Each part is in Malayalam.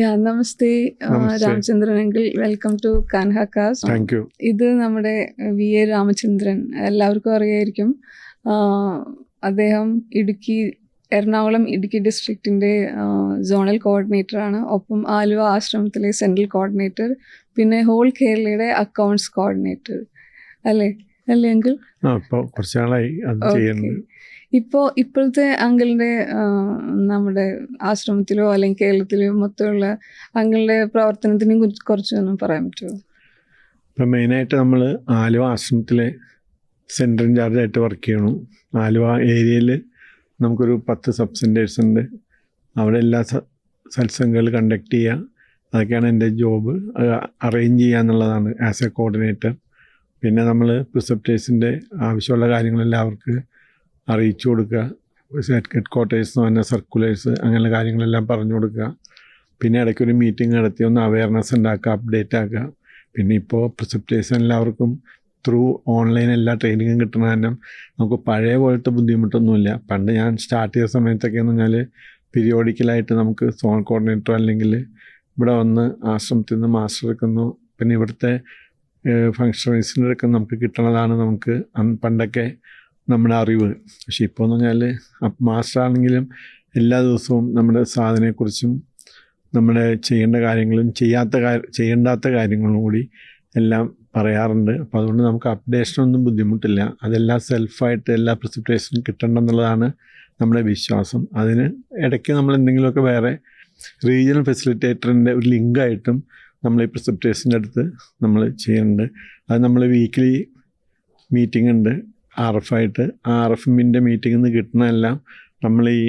Namaste Ramachandran uncle, welcome to Kanhacast. Thank you. ഇത് നമ്മുടെ VA രാമചന്ദ്രൻ, എല്ലാവർക്കും അറിയായിരിക്കും. അദ്ദേഹം എറണാകുളം ഇടുക്കി ഡിസ്ട്രിക്റ്റിൻ്റെ സോണൽ കോർഡിനേറ്ററാണ്. ഒപ്പം ആലുവ ആശ്രമത്തിലെ സെൻട്രൽ കോർഡിനേറ്റർ, പിന്നെ ഹോൾ കേരളയുടെ അക്കൗണ്ട്സ് കോർഡിനേറ്റർ. അല്ലേ അങ്കിൾ? കുറച്ച് നാളായി അത് ചെയ്യുന്നത്. ഇപ്പോഴത്തെ അങ്കിളിൻ്റെ നമ്മുടെ ആശ്രമത്തിലോ അല്ലെങ്കിൽ കേരളത്തിലോ മൊത്തമുള്ള അങ്കിളുടെ പ്രവർത്തനത്തിനെ കുറിച്ച് കുറച്ചൊന്നും പറയാൻ പറ്റുമോ? ഇപ്പം മെയിനായിട്ട് നമ്മൾ ആലുവ ആശ്രമത്തിലെ സെൻറ്റർ ഇൻചാർജായിട്ട് വർക്ക് ചെയ്യണം. ആലുവ ഏരിയയിൽ നമുക്കൊരു 10 സബ് സെൻറ്റേഴ്സ് ഉണ്ട്. അവിടെ എല്ലാ സത്സംഗങ്ങൾ കണ്ടക്ട് ചെയ്യുക, അതൊക്കെയാണ് എൻ്റെ ജോബ്. അറേഞ്ച് ചെയ്യുക എന്നുള്ളതാണ് ആസ് എ കോർഡിനേറ്റർ. പിന്നെ നമ്മൾ പ്രിസെപ്റ്റേഴ്സിൻ്റെ ആവശ്യമുള്ള കാര്യങ്ങളെല്ലാം അവർക്ക് അറിയിച്ചു കൊടുക്കുക. ഹെഡ് ക്വാർട്ടേഴ്സ് എന്ന് പറഞ്ഞാൽ സർക്കുലേഴ്സ്, അങ്ങനെയുള്ള കാര്യങ്ങളെല്ലാം പറഞ്ഞു കൊടുക്കുക. പിന്നെ ഇടയ്ക്കൊരു മീറ്റിംഗ് നടത്തി ഒന്ന് അവയർനെസ് ഉണ്ടാക്കുക, അപ്ഡേറ്റ് ആക്കുക. പിന്നെ ഇപ്പോൾ പ്രിസെപ്റ്റേഴ്സ് എല്ലാവർക്കും ത്രൂ ഓൺലൈൻ എല്ലാ ട്രെയിനിങ്ങും കിട്ടുന്ന കാരണം നമുക്ക് പഴയ പോലത്തെ ബുദ്ധിമുട്ടൊന്നുമില്ല. പണ്ട് ഞാൻ സ്റ്റാർട്ട് ചെയ്ത സമയത്തൊക്കെ എന്ന് പറഞ്ഞാൽ പീരിയോഡിക്കലായിട്ട് നമുക്ക് സോൺ കോർഡിനേറ്റർ അല്ലെങ്കിൽ ഇവിടെ വന്ന് ആശ്രമത്തിൽ നിന്ന് മാസ്റ്റർ എടുക്കുന്നു, പിന്നെ ഇവിടുത്തെ ഫങ്ഷണറീസിൻ്റെ ഒക്കെ നമുക്ക് കിട്ടണതാണ് നമുക്ക് പണ്ടൊക്കെ നമ്മുടെ അറിവ്. പക്ഷെ ഇപ്പോൾ എന്ന് പറഞ്ഞാൽ മാസ്റ്റർ ആണെങ്കിലും എല്ലാ ദിവസവും നമ്മുടെ സാധനയെക്കുറിച്ചും നമ്മുടെ ചെയ്യേണ്ട കാര്യങ്ങളും ചെയ്യേണ്ടാത്ത കാര്യങ്ങളും കൂടി എല്ലാം പറയാറുണ്ട്. അപ്പോൾ അതുകൊണ്ട് നമുക്ക് അപ്ഡേഷനൊന്നും ബുദ്ധിമുട്ടില്ല. അതെല്ലാം സെൽഫായിട്ട് എല്ലാ പ്രിസെപ്റ്റേഷനും കിട്ടണമെന്നുള്ളതാണ് നമ്മുടെ വിശ്വാസം. അതിന് ഇടയ്ക്ക് നമ്മൾ എന്തെങ്കിലുമൊക്കെ വേറെ റീജിയണൽ ഫെസിലിറ്റേറ്ററിൻ്റെ ഒരു ലിങ്കായിട്ടും നമ്മൾ ഈ പ്രിസെപ്റ്റേഴ്സിൻ്റെ അടുത്ത് നമ്മൾ ചെയ്യുന്നുണ്ട്. അത് നമ്മൾ വീക്ക്ലി മീറ്റിംഗ് ഉണ്ട് RF ആയിട്ട്. RFമിൻ്റെ മീറ്റിങ്ങിൽ നിന്ന് കിട്ടുന്നതെല്ലാം നമ്മൾ ഈ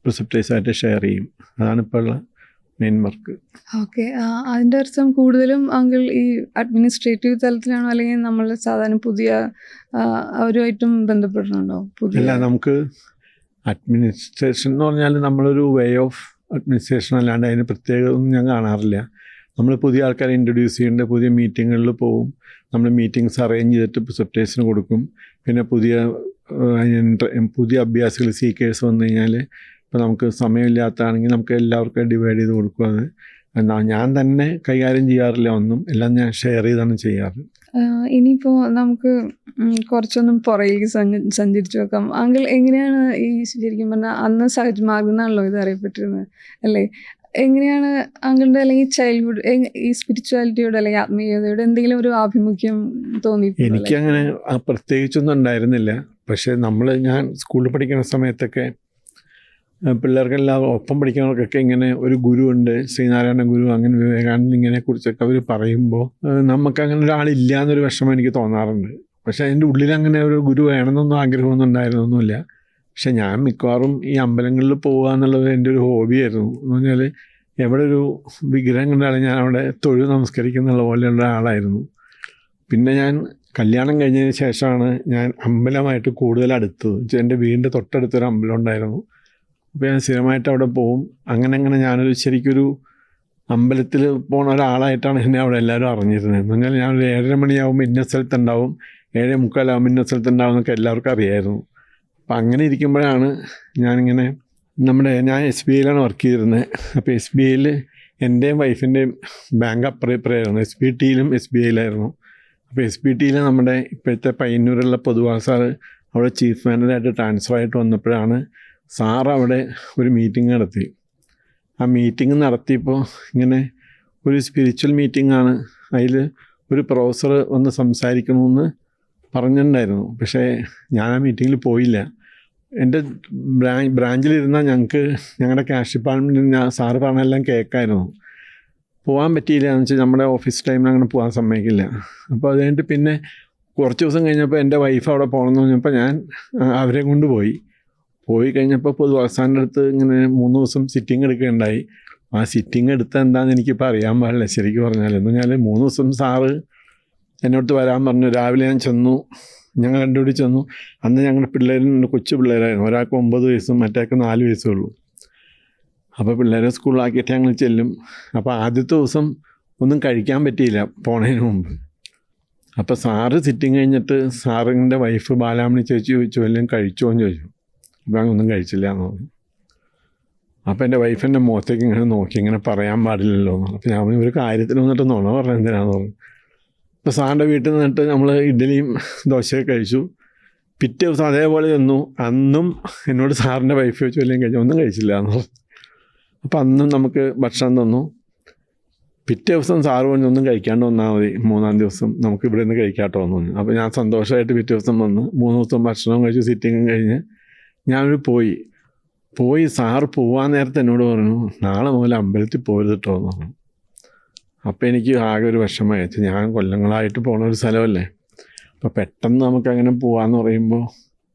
പ്രിസെപ്റ്റേഴ്സായിട്ട് ഷെയർ ചെയ്യും. അതാണ് ഇപ്പോൾ ഉള്ള മെയിൻ വർക്ക്. ഓക്കെ, അതിൻ്റെ അർത്ഥം കൂടുതലും അങ്കിൾ ഈ അഡ്മിനിസ്ട്രേറ്റീവ് തലത്തിലാണോ അല്ലെങ്കിൽ നമ്മൾ സാധാരണ പുതിയ അവരുമായിട്ടും ബന്ധപ്പെടുന്നുണ്ടോ? അല്ല, നമുക്ക് അഡ്മിനിസ്ട്രേഷൻ എന്ന് പറഞ്ഞാൽ നമ്മളൊരു വേ ഓഫ് അഡ്മിനിസ്ട്രേഷൻ അല്ലാണ്ട് അതിന് പ്രത്യേകമൊന്നും ഞാൻ കാണാറില്ല. നമ്മൾ പുതിയ ആൾക്കാരെ ഇൻട്രൊഡ്യൂസ് ചെയ്യേണ്ട, പുതിയ മീറ്റിങ്ങുകളിൽ പോവും, നമ്മൾ മീറ്റിങ്സ് അറേഞ്ച് ചെയ്തിട്ട് പ്രിസെപ്റ്റേഴ്സിന് കൊടുക്കും. പിന്നെ പുതിയ അഭ്യാസികൾ സീക്കേഴ്സ് വന്നു കഴിഞ്ഞാൽ ഇപ്പോൾ നമുക്ക് സമയമില്ലാത്തതാണെങ്കിൽ നമുക്ക് എല്ലാവർക്കും ഡിവൈഡ് ചെയ്ത് കൊടുക്കും. അത് ഞാൻ തന്നെ കൈകാര്യം ചെയ്യാറില്ല ഒന്നും, എല്ലാം ഞാൻ ഷെയർ ചെയ്താണ് ചെയ്യാറ്. ഇനിയിപ്പോൾ നമുക്ക് കുറച്ചൊന്നും പുറകിലേക്ക് സഞ്ചരിച്ച് നോക്കാം. അങ്കിൾ എങ്ങനെയാണ് ഈ ശരിക്കും പറഞ്ഞാൽ അന്ന് സഹജ് മാർഗം എന്നാണല്ലോ ഇത് അറിയപ്പെട്ടിരുന്നത് അല്ലേ? എങ്ങനെയാണ് അങ്കിളുടെ അല്ലെങ്കിൽ ചൈൽഡ്ഹുഡ് ഈ സ്പിരിച്വാലിറ്റിയോട് അല്ലെങ്കിൽ ആത്മീയതയോട് എന്തെങ്കിലും ഒരു ആഭിമുഖ്യം തോന്നിയിട്ടുണ്ടോ? എനിക്കങ്ങനെ പ്രത്യേകിച്ചൊന്നും ഉണ്ടായിരുന്നില്ല. പക്ഷേ ഞാൻ സ്കൂളിൽ പഠിക്കുന്ന സമയത്തൊക്കെ പിള്ളേർക്കെല്ലാം ഒപ്പം പഠിക്കുന്നവർക്കൊക്കെ ഇങ്ങനെ ഒരു ഗുരുവുണ്ട്, ശ്രീനാരായണ ഗുരു, അങ്ങനെ വിവേകാനന്ദനെ കുറിച്ചൊക്കെ അവർ പറയുമ്പോൾ നമുക്കങ്ങനെ ഒരാളില്ല എന്നൊരു വിഷമം എനിക്ക് തോന്നാറുണ്ട്. പക്ഷേ അതിൻ്റെ ഉള്ളിൽ അങ്ങനെ ഒരു ഗുരു വേണമെന്നൊന്നും ആഗ്രഹമൊന്നും ഉണ്ടായിരുന്നൊന്നുമില്ല. പക്ഷെ ഞാൻ മിക്കവാറും ഈ അമ്പലങ്ങളിൽ പോവുക എന്നുള്ളത് എൻ്റെ ഒരു ഹോബിയായിരുന്നു. എന്ന് പറഞ്ഞാൽ എവിടെ ഒരു വിഗ്രഹം കണ്ടാലും ഞാൻ അവിടെ തൊഴുത് നമസ്കരിക്കുന്നുള്ള പോലെയുള്ള ആളായിരുന്നു. പിന്നെ ഞാൻ കല്യാണം കഴിഞ്ഞതിന് ശേഷമാണ് ഞാൻ അമ്പലമായിട്ട് കൂടുതൽ അടുത്തത്. എൻ്റെ വീടിൻ്റെ തൊട്ടടുത്തൊരു അമ്പലം ഉണ്ടായിരുന്നു. അപ്പോൾ ഞാൻ സ്ഥിരമായിട്ട് അവിടെ പോവും. അങ്ങനെ ഞാനൊരു ശരിക്കൊരു അമ്പലത്തിൽ പോകുന്ന ഒരാളായിട്ടാണ് എന്നെ അവിടെ എല്ലാവരും അറിഞ്ഞിരുന്നത്. എന്ന് പറഞ്ഞാൽ ഞാൻ ഒരു 7:30 മണിയാകുമ്പോൾ ഇന്ന സ്ഥലത്തുണ്ടാവും, 7:45 ഇന്ന സ്ഥലത്തുണ്ടാവും എന്നൊക്കെ എല്ലാവർക്കും അറിയായിരുന്നു. അപ്പം അങ്ങനെ ഇരിക്കുമ്പോഴാണ് ഞാനിങ്ങനെ ഞാൻ SBIയിലാണ് വർക്ക് ചെയ്തിരുന്നത്. അപ്പോൾ SBIയിൽ എൻ്റെയും വൈഫിൻ്റെയും ബാങ്ക് അപ്പുറമായിരുന്നു. SBTയിലും SBIയിലായിരുന്നു. അപ്പോൾ SBTയിൽ നമ്മുടെ ഇപ്പോഴത്തെ പയ്യന്നൂരുള്ള പൊതുവാൾ സാറ് അവിടെ ചീഫ് മാനേജറായിട്ട് ട്രാൻസ്ഫർ ആയിട്ട് വന്നപ്പോഴാണ് സാറ് അവിടെ ഒരു മീറ്റിംഗ് നടത്തി. ആ മീറ്റിംഗ് നടത്തിയപ്പോൾ ഇങ്ങനെ ഒരു സ്പിരിച്വൽ മീറ്റിംഗാണ്, അതിൽ ഒരു പ്രൊഫസർ വന്ന് സംസാരിക്കണമെന്ന് പറഞ്ഞിട്ടുണ്ടായിരുന്നു. പക്ഷേ ഞാൻ ആ മീറ്റിങ്ങിൽ പോയില്ല. എൻ്റെ ബ്രാഞ്ചിലിരുന്നാൽ ഞങ്ങളുടെ ക്യാഷ് ഡിപ്പാർട്ട്മെൻറ്റിൽ സാറ് പറഞ്ഞെല്ലാം കേൾക്കായിരുന്നു. പോകാൻ പറ്റിയില്ല എന്ന് വെച്ചാൽ നമ്മുടെ ഓഫീസ് ടൈമിൽ അങ്ങനെ പോകാൻ സമ്മതിക്കില്ല. അപ്പോൾ അത് കഴിഞ്ഞിട്ട് പിന്നെ കുറച്ച് ദിവസം കഴിഞ്ഞപ്പോൾ എൻ്റെ വൈഫ് അവിടെ പോകണമെന്ന് പറഞ്ഞപ്പോൾ ഞാൻ അവരെ കൊണ്ട് പോയി കഴിഞ്ഞപ്പോൾ പൊതുവാസാൻ്റെ അടുത്ത് ഇങ്ങനെ 3 ദിവസം സിറ്റിംഗ് എടുക്കുകയുണ്ടായി. ആ സിറ്റിംഗ് എടുത്താൽ എന്താണെന്ന് എനിക്കിപ്പോൾ അറിയാൻ പാടില്ല ശരിക്കും പറഞ്ഞാൽ. എന്ന് പറഞ്ഞാൽ 3 ദിവസം സാറ് എന്നോട് വരാൻ പറഞ്ഞു. രാവിലെ ഞാൻ ചെന്നു, ഞങ്ങൾ രണ്ടുകൂടി ചെന്നു. അന്ന് ഞങ്ങളുടെ കൊച്ചു പിള്ളേരായിരുന്നു. ഒരാൾക്ക് 9 വയസ്സും മറ്റേക്ക് 4 വയസ്സേ ഉള്ളൂ. അപ്പോൾ പിള്ളേരെ സ്കൂളിലാക്കിയിട്ട് ഞങ്ങൾ ചെല്ലും. അപ്പോൾ ആദ്യത്തെ ദിവസം ഒന്നും കഴിക്കാൻ പറ്റിയില്ല പോണതിന് മുമ്പ്. അപ്പോൾ സാറ് സിറ്റിംഗ് കഴിഞ്ഞിട്ട് സാറിൻ്റെ വൈഫ് ബാലാമണി ചേച്ചി ചോദിച്ചു, വല്ലതും കഴിച്ചോ എന്ന് ചോദിച്ചു. അപ്പോൾ ഒന്നും കഴിച്ചില്ല എന്ന് പറഞ്ഞു. അപ്പോൾ എൻ്റെ വൈഫ് എൻ്റെ മുഖത്തേക്ക് ഇങ്ങനെ നോക്കി, ഇങ്ങനെ പറയാൻ പാടില്ലല്ലോ എന്ന്. അപ്പോൾ ഞാൻ ഒരു കാര്യത്തിന് വന്നിട്ട് നുണ പറഞ്ഞത് എന്തിനാന്ന് പറഞ്ഞു. അപ്പോൾ സാറിൻ്റെ വീട്ടിൽ നിന്നിട്ട് നമ്മൾ ഇഡ്ഡലിയും ദോശയൊക്കെ കഴിച്ചു. പിറ്റേ ദിവസം അതേപോലെ ചെന്നു. അന്നും എന്നോട് സാറിൻ്റെ വൈഫ് ചോദിച്ചു വല്ലതും കഴിച്ചു, ഒന്നും കഴിച്ചില്ല എന്ന് പറഞ്ഞു. അപ്പോൾ അന്നും നമുക്ക് ഭക്ഷണം തന്നു. പിറ്റേ ദിവസം സാറ് പറഞ്ഞു ഒന്നും കഴിക്കാണ്ട് വന്നാൽ മതി, 3-ാം ദിവസം നമുക്ക് ഇവിടെ നിന്ന് കഴിക്കാട്ടോ എന്ന് പറഞ്ഞു. അപ്പോൾ ഞാൻ സന്തോഷമായിട്ട് പിറ്റേ ദിവസം വന്ന് 3 ദിവസം ഭക്ഷണവും കഴിച്ചു, സിറ്റിങ്ങും കഴിഞ്ഞ് ഞാനൊരു പോയി സാറ് പോകാൻ നേരത്തെ എന്നോട് പറഞ്ഞു നാളെ മുതൽ അമ്പലത്തിൽ പോരുത് കേട്ടോ എന്ന് പറഞ്ഞു. അപ്പോൾ എനിക്ക് ആകെ ഒരു വിഷമമായി. ഞാൻ കൊല്ലങ്ങളായിട്ട് പോണ ഒരു സ്ഥലമല്ലേ, അപ്പോൾ പെട്ടെന്ന് നമുക്കങ്ങനെ പോകാമെന്ന് പറയുമ്പോൾ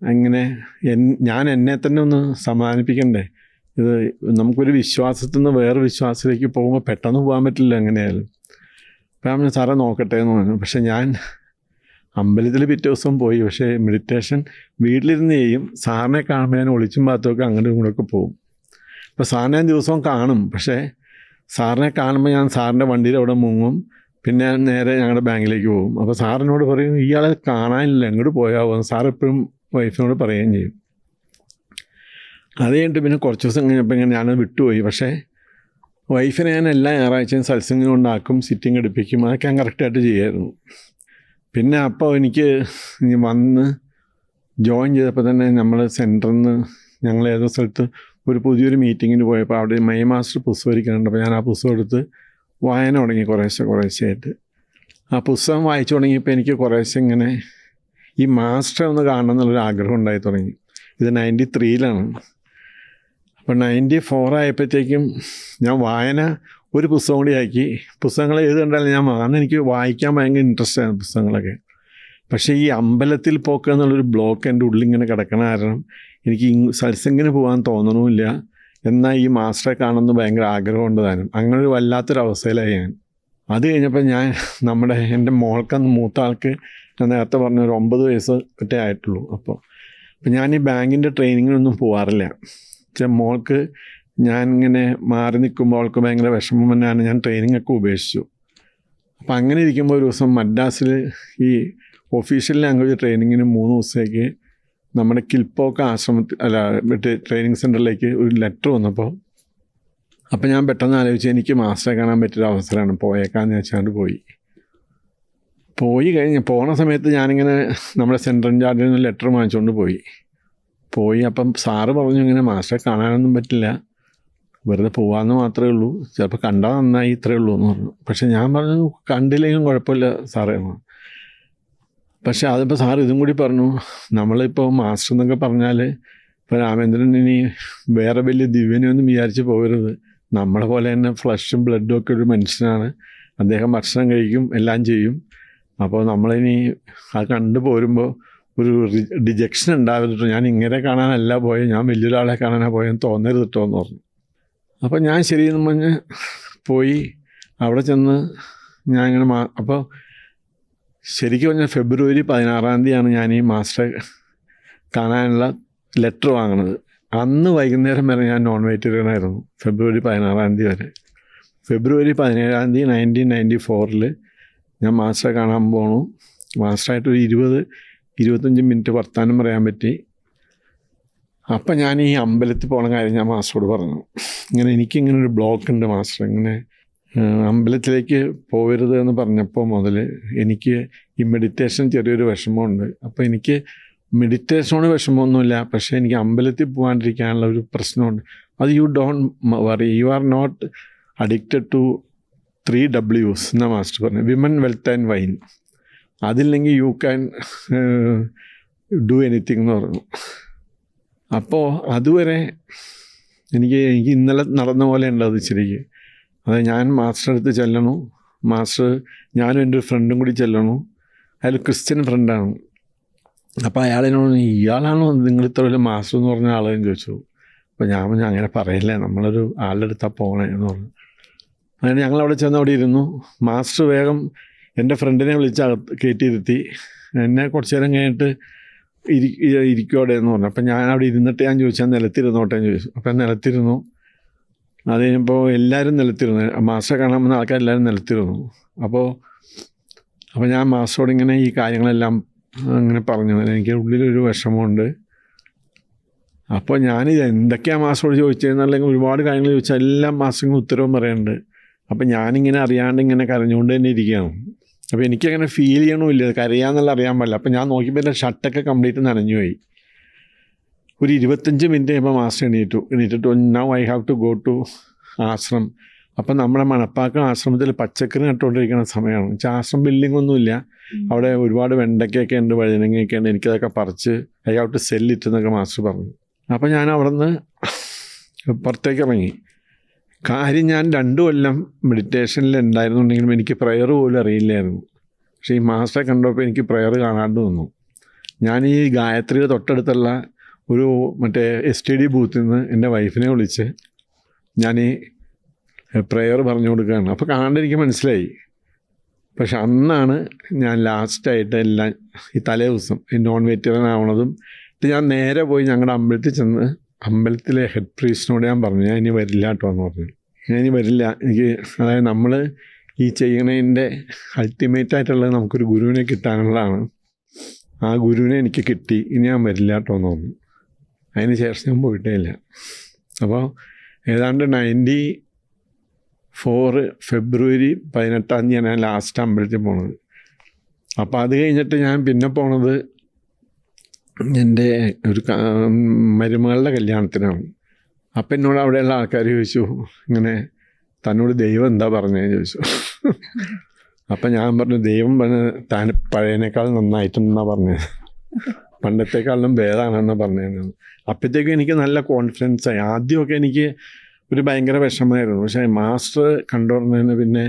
അങ്ങനെ ഞാൻ എന്നെ തന്നെ ഒന്ന് സമാധാനിപ്പിക്കണ്ടേ. ഇത് നമുക്കൊരു വിശ്വാസത്തിൽ നിന്ന് വേറെ വിശ്വാസത്തിലേക്ക് പോകുമ്പോൾ പെട്ടെന്ന് പോകാൻ പറ്റില്ല എങ്ങനെയായാലും. അപ്പോൾ ഞാൻ സാറേ നോക്കട്ടെ എന്ന് പറഞ്ഞു. പക്ഷേ ഞാൻ അമ്പലത്തിൽ പിറ്റേ ദിവസം പോയി. പക്ഷേ മെഡിറ്റേഷൻ വീട്ടിലിരുന്ന് ചെയ്യും. സാറിനെ കാണുമ്പോൾ ഞാൻ ഒളിച്ചും പാത്തുമൊക്കെ അങ്ങോട്ടും ഇങ്ങോട്ടൊക്കെ പോകും. അപ്പോൾ സാറിനെ ഞാൻ ദിവസവും കാണും. പക്ഷേ സാറിനെ കാണുമ്പോൾ ഞാൻ സാറിൻ്റെ വണ്ടിയിൽ അവിടെ മുങ്ങും. പിന്നെ ഞാൻ നേരെ ഞങ്ങളുടെ ബാങ്കിലേക്ക് പോകും. അപ്പോൾ സാറിനോട് പറയും ഇയാളെ കാണാനില്ല, എങ്ങോട്ട് പോയാവോ. സാർ എപ്പോഴും വൈഫിനോട് പറയുകയും ചെയ്യും. അത് കഴിഞ്ഞിട്ട് പിന്നെ കുറച്ച് ദിവസം കഴിഞ്ഞപ്പോൾ ഇങ്ങനെ ഞാനത് വിട്ടുപോയി. പക്ഷേ വൈഫിനെ ഞാൻ എല്ലാ ഞായറാഴ്ചയും സത്സംഗം കൊണ്ടാക്കും, സിറ്റിംഗ് എടുപ്പിക്കും. അതൊക്കെ ഞാൻ കറക്റ്റായിട്ട് ചെയ്യുമായിരുന്നു. പിന്നെ അപ്പോൾ എനിക്ക് വന്ന് ജോയിൻ ചെയ്തപ്പോൾ തന്നെ നമ്മൾ സെൻറ്ററിൽ നിന്ന് ഞങ്ങൾ ഏതോ സ്ഥലത്ത് ഒരു പുതിയൊരു മീറ്റിങ്ങിന് പോയപ്പോൾ അവിടെ മൈ മാസ്റ്റർ പുസ്തകം ഇരിക്കുന്നുണ്ട്. അപ്പോൾ ഞാൻ ആ പുസ്തകം എടുത്ത് വായന തുടങ്ങി കുറേശ്ശെയായിട്ട്. ആ പുസ്തകം വായിച്ചു തുടങ്ങിയപ്പോൾ എനിക്ക് കുറേശ്ശെ ഇങ്ങനെ ഈ മാസ്റ്ററെ ഒന്ന് കാണണം എന്നുള്ളൊരു ആഗ്രഹം ഉണ്ടായി തുടങ്ങി. ഇത് 93-ലാണ്. അപ്പോൾ 94 ആയപ്പോഴത്തേക്കും ഞാൻ വായന ഒരു പുസ്തകം കൂടി ആക്കി. പുസ്തകങ്ങൾ ഏത് കണ്ടാലും ഞാൻ അന്ന് എനിക്ക് വായിക്കാൻ ഭയങ്കര ഇൻട്രസ്റ്റ് ആയിരുന്നു പുസ്തകങ്ങളൊക്കെ. പക്ഷേ ഈ അമ്പലത്തിൽ പോക്കുക എന്നുള്ളൊരു ബ്ലോക്ക് എൻ്റെ ഉള്ളിൽ ഇങ്ങനെ കിടക്കണ കാരണം എനിക്ക് സത്സംഗിന് പോകാൻ തോന്നണമില്ല. എന്നാൽ ഈ മാസ്റ്ററെ കാണുന്നത് ഭയങ്കര ആഗ്രഹമുണ്ട് താനും. അങ്ങനെ ഒരു വല്ലാത്തൊരവസ്ഥയിലായി ഞാൻ. അത് കഴിഞ്ഞപ്പോൾ ഞാൻ എൻ്റെ മോൾക്കന്ന് മൂത്ത ആൾക്ക് ഞാൻ നേരത്തെ പറഞ്ഞ ഒരു 9 വയസ്സ് ഒറ്റേ ആയിട്ടുള്ളൂ. അപ്പോൾ ഞാൻ ഈ ബാങ്കിൻ്റെ ട്രെയിനിങ്ങിനൊന്നും പോകാറില്ല. മോൾക്ക് ഞാനിങ്ങനെ മാറി നിൽക്കുമ്പോൾ അവൾക്ക് ഭയങ്കര വിഷമം തന്നെയാണ്. ഞാൻ ട്രെയിനിങ്ങൊക്കെ ഉപേക്ഷിച്ചു. അപ്പം അങ്ങനെ ഇരിക്കുമ്പോൾ ഒരു ദിവസം മദ്രാസിൽ ഈ ഒഫീഷ്യൽ ലാംഗ്വേജ് ട്രെയിനിങ്ങിന് 3 ദിവസത്തേക്ക് നമ്മുടെ കിൽപോക്ക ട്രെയിനിങ് സെൻറ്ററിലേക്ക് ഒരു ലെറ്റർ വന്നപ്പോൾ അപ്പോൾ ഞാൻ പെട്ടെന്ന് ആലോചിച്ച് എനിക്ക് മാസ്റ്ററെ കാണാൻ പറ്റിയൊരു അവസരമാണ്, പോയേക്കാന്ന് വെച്ചാണ്ട് പോയി കഴിഞ്ഞ് പോണ സമയത്ത് ഞാനിങ്ങനെ നമ്മുടെ സെൻട്രൽ ഇൻചാർജിൽ നിന്ന് ലെറ്റർ വാങ്ങിച്ചുകൊണ്ട് പോയി. അപ്പം സാറ് പറഞ്ഞു ഇങ്ങനെ മാസ്റ്ററെ കാണാനൊന്നും പറ്റില്ല, വെറുതെ പോകാമെന്ന് മാത്രമേ ഉള്ളൂ, ചിലപ്പോൾ കണ്ടാൽ നന്നായി, ഇത്രയേ ഉള്ളൂ എന്ന് പറഞ്ഞു. പക്ഷെ ഞാൻ പറഞ്ഞു കണ്ടില്ലെങ്കിലും കുഴപ്പമില്ല സാറേ എന്ന്. പക്ഷേ അതിപ്പോൾ സാർ ഇതും കൂടി പറഞ്ഞു, നമ്മളിപ്പോൾ മാസ്റ്റർ എന്നൊക്കെ പറഞ്ഞാൽ ഇപ്പോൾ രാമേന്ദ്രൻ ഇനി വേറെ വലിയ ദിവ്യനെയൊന്നും വിചാരിച്ച് പോകരുത്. നമ്മളെ പോലെ തന്നെ ഫ്ലഷും ബ്ലഡും ഒക്കെ ഒരു മനുഷ്യനാണ്. അദ്ദേഹം ഭക്ഷണം കഴിക്കും, എല്ലാം ചെയ്യും. അപ്പോൾ നമ്മളിനി അത് കണ്ടു പോരുമ്പോൾ ഒരു ഡിജക്ഷൻ ഉണ്ടാവരുത്. ഞാൻ ഇങ്ങനെ കാണാനല്ല പോയത്, ഞാൻ വലിയൊരാളെ കാണാനാണ് പോയെന്ന് തോന്നരുത് കേട്ടോ എന്ന് പറഞ്ഞു. അപ്പോൾ ഞാൻ ശരിയെന്ന് പറഞ്ഞ് പോയി. അവിടെ ചെന്ന് ഞാൻ ഇങ്ങനെ അപ്പോൾ ശരിക്കും പറഞ്ഞാൽ ഫെബ്രുവരി 16-ാം തീയതിയാണ് ഞാൻ ഈ മാസ്റ്ററെ കാണാനുള്ള ലെറ്റർ വാങ്ങുന്നത്. അന്ന് വൈകുന്നേരം വരെ ഞാൻ നോൺ വെജിറ്റേറിയൻ ആയിരുന്നു, ഫെബ്രുവരി 16-ാം തീയതി വരെ. ഫെബ്രുവരി 17-ാം തീയതി 1994 ഞാൻ മാസ്റ്ററെ കാണാൻ പോണു. മാസ്റ്ററായിട്ടൊരു 20-25 മിനിറ്റ് വർത്താനം പറയാൻ പറ്റി. അപ്പം ഞാൻ ഈ അമ്പലത്തിൽ പോകണ കാര്യം ഞാൻ മാസ്റ്ററോട് പറഞ്ഞു. എനിക്കിങ്ങനെ ഒരു ബ്ലോക്ക് ഉണ്ട് മാസ്റ്റർ, ഇങ്ങനെ അമ്പലത്തിലേക്ക് പോകരുത് എന്ന് പറഞ്ഞപ്പോൾ മുതൽ എനിക്ക് ഈ മെഡിറ്റേഷൻ ചെറിയൊരു വിഷമമുണ്ട്. അപ്പോൾ എനിക്ക് മെഡിറ്റേഷനോട് വിഷമമൊന്നുമില്ല, പക്ഷേ എനിക്ക് അമ്പലത്തിൽ പോകാണ്ടിരിക്കാനുള്ള ഒരു പ്രശ്നമുണ്ട്. അത് you don't worry, you are not addicted to 3 Ws എന്നാ മാസ്റ്റർ പറഞ്ഞു, വിമൻ, വെൽത്ത് ആൻഡ് വൈൻ. അതില്ലെങ്കിൽ യു ക്യാൻ ഡു എനിത്തിങ് എന്ന് പറഞ്ഞു. അപ്പോൾ അതുവരെ എനിക്ക് ഇന്നലെ നടന്ന പോലെ ഉണ്ട് അത് ശരിക്ക്. അത് ഞാൻ മാസ്റ്റർ അടുത്ത് ചെല്ലണു, മാസ്റ്റർ ഞാനും എൻ്റെ ഒരു ഫ്രണ്ടും കൂടി ചെല്ലണു. അയാൾ ക്രിസ്ത്യൻ ഫ്രണ്ടാണ്. അപ്പോൾ അയാളിനോട് ഇയാളാണോ നിങ്ങൾ ഇത്ര വലിയ മാസ്റ്റർ എന്ന് പറഞ്ഞ ആളെന്ന് ചോദിച്ചു. അപ്പോൾ ഞാൻ അങ്ങനെ പറയില്ലേ, നമ്മളൊരു ആളുടെ അടുത്താണ് പോകണേ എന്ന് പറഞ്ഞു. അങ്ങനെ ഞങ്ങളവിടെ ചെന്ന് അവിടെ ഇരുന്നു. മാസ്റ്റർ വേഗം എൻ്റെ ഫ്രണ്ടിനെ വിളിച്ച് കയറ്റിയിരുത്തി. എന്നെ കുറച്ച് നേരം കഴിഞ്ഞിട്ട് ഇരിക്കുവിടെ എന്ന് പറഞ്ഞു. അപ്പം ഞാൻ അവിടെ ഇരുന്നിട്ട് ഞാൻ ചോദിച്ചാൽ നിലത്തിരുന്നോട്ടെ എന്ന് ചോദിച്ചു. അപ്പം നിലത്തിരുന്നു. അത് കഴിഞ്ഞപ്പോൾ എല്ലാവരും നിലത്തിരുന്നു, മാസ്റ്ററെ കാണാൻ വന്ന ആൾക്കാരെല്ലാവരും നിലത്തിരുന്നു. അപ്പോൾ ഞാൻ മാസ്റ്ററോട് ഇങ്ങനെ ഈ കാര്യങ്ങളെല്ലാം അങ്ങനെ പറഞ്ഞു. എനിക്ക് ഉള്ളിലൊരു വിഷമമുണ്ട്. അപ്പോൾ ഞാനിത് എന്തൊക്കെയാണ് മാസ്റ്ററോട് ചോദിച്ചതെന്നല്ലെങ്കിൽ ഒരുപാട് കാര്യങ്ങൾ ചോദിച്ചാൽ എല്ലാ മാസ്റ്ററിനും ഉത്തരവും പറയുന്നുണ്ട്. അപ്പം ഞാനിങ്ങനെ അറിയാണ്ട് ഇങ്ങനെ കരഞ്ഞുകൊണ്ട് തന്നെ ഇരിക്കുകയാണ്. അപ്പോൾ എനിക്കങ്ങനെ ഫീൽ ചെയ്യണമില്ല, കരയാന്നുള്ള അറിയാൻ പാടില്ല. അപ്പോൾ ഞാൻ നോക്കിയപ്പോൾ എൻ്റെ ഷർട്ടൊക്കെ കംപ്ലീറ്റ് നനഞ്ഞു പോയി. ഒരു 25 മിനിറ്റ് കഴിയുമ്പോൾ മാസ്റ്റർ എണീറ്റിട്ട് now I have to go to ashram. അപ്പം നമ്മുടെ മണപ്പാക്കം ആശ്രമത്തിൽ പച്ചക്കറി നട്ടുകൊണ്ടിരിക്കുന്ന സമയമാണ്. ആശ്രം ബിൽഡിംഗ് ഒന്നുമില്ല, അവിടെ ഒരുപാട് വെണ്ടയ്ക്കൊക്കെ ഉണ്ട്, വഴുതനങ്ങയൊക്കെ ഉണ്ട്. എനിക്കതൊക്കെ പറിച്ച് I have to sell it എന്നൊക്കെ മാസ്റ്റർ പറഞ്ഞു. അപ്പോൾ ഞാൻ അവിടെ നിന്ന് പുറത്തേക്ക് ഇറങ്ങി. കാര്യം ഞാൻ 2 കൊല്ലം മെഡിറ്റേഷനിൽ ഉണ്ടായിരുന്നുണ്ടെങ്കിലും എനിക്ക് പ്രയർ പോലും അറിയില്ലായിരുന്നു. പക്ഷേ ഈ മാസ്റ്ററെ കണ്ടപ്പോൾ എനിക്ക് പ്രയർ കാണാണ്ട് വന്നു. ഞാൻ ഈ ഗായത്രിയുടെ തൊട്ടടുത്തുള്ള ഒരു മറ്റേ STD ബൂത്തിൽ നിന്ന് എൻ്റെ വൈഫിനെ വിളിച്ച് ഞാൻ ഈ പ്രയർ പറഞ്ഞു കൊടുക്കുകയാണ്. അപ്പോൾ കാണാണ്ട് എനിക്ക് മനസ്സിലായി. പക്ഷെ അന്നാണ് ഞാൻ ലാസ്റ്റായിട്ട് എല്ലാം ഈ തലേ ദിവസം ഈ നോൺ വെജിറ്റേറിയൻ ആവണതും. ഞാൻ നേരെ പോയി ഞങ്ങളുടെ അമ്പലത്തിൽ ചെന്ന് അമ്പലത്തിലെ ഹെഡ് പ്രീസ്റ്റിനോട് ഞാൻ പറഞ്ഞു, ഞാൻ ഇനി വരില്ല കേട്ടോ എന്ന് പറഞ്ഞു. ഞാൻ ഇനി വരില്ല, എനിക്ക് അതായത് നമ്മൾ ഈ ചെയ്യണതിൻ്റെ അൾട്ടിമേറ്റായിട്ടുള്ളത് നമുക്കൊരു ഗുരുവിനെ കിട്ടാനുള്ളതാണ്. ആ ഗുരുവിനെ എനിക്ക് കിട്ടി, ഇനി ഞാൻ വരില്ല കേട്ടോ എന്ന് പറഞ്ഞു. അതിന് ശേഷം ഞാൻ പോയിട്ടേ ഇല്ല. അപ്പോൾ ഏതാണ്ട് 94 ഫെബ്രുവരി 18 ഞാൻ ലാസ്റ്റ് അമ്പലത്തിൽ പോണത്. അപ്പോൾ അത് കഴിഞ്ഞിട്ട് ഞാൻ പിന്നെ പോണത് എൻ്റെ ഒരു മരുമകളുടെ കല്യാണത്തിനാണ്. അപ്പം എന്നോട് അവിടെയുള്ള ആൾക്കാർ ചോദിച്ചു, ഇങ്ങനെ തന്നോട് ദൈവം എന്താ പറഞ്ഞതെന്ന് ചോദിച്ചു. അപ്പം ഞാൻ പറഞ്ഞു, ദൈവം പറഞ്ഞ് താൻ പഴയതിനേക്കാൾ നന്നായിട്ടുണ്ടെന്നാണ് പറഞ്ഞത്, പണ്ടത്തെക്കാളും ഭേദമാണെന്നാണ് പറഞ്ഞത്. അപ്പോഴത്തേക്കും എനിക്ക് നല്ല കോൺഫിഡൻസായി. ആദ്യമൊക്കെ എനിക്ക് ഒരു ഭയങ്കര വിഷമമായിരുന്നു. പക്ഷേ മാസ്റ്റർ കണ്ടുപറഞ്ഞതിന് പിന്നെ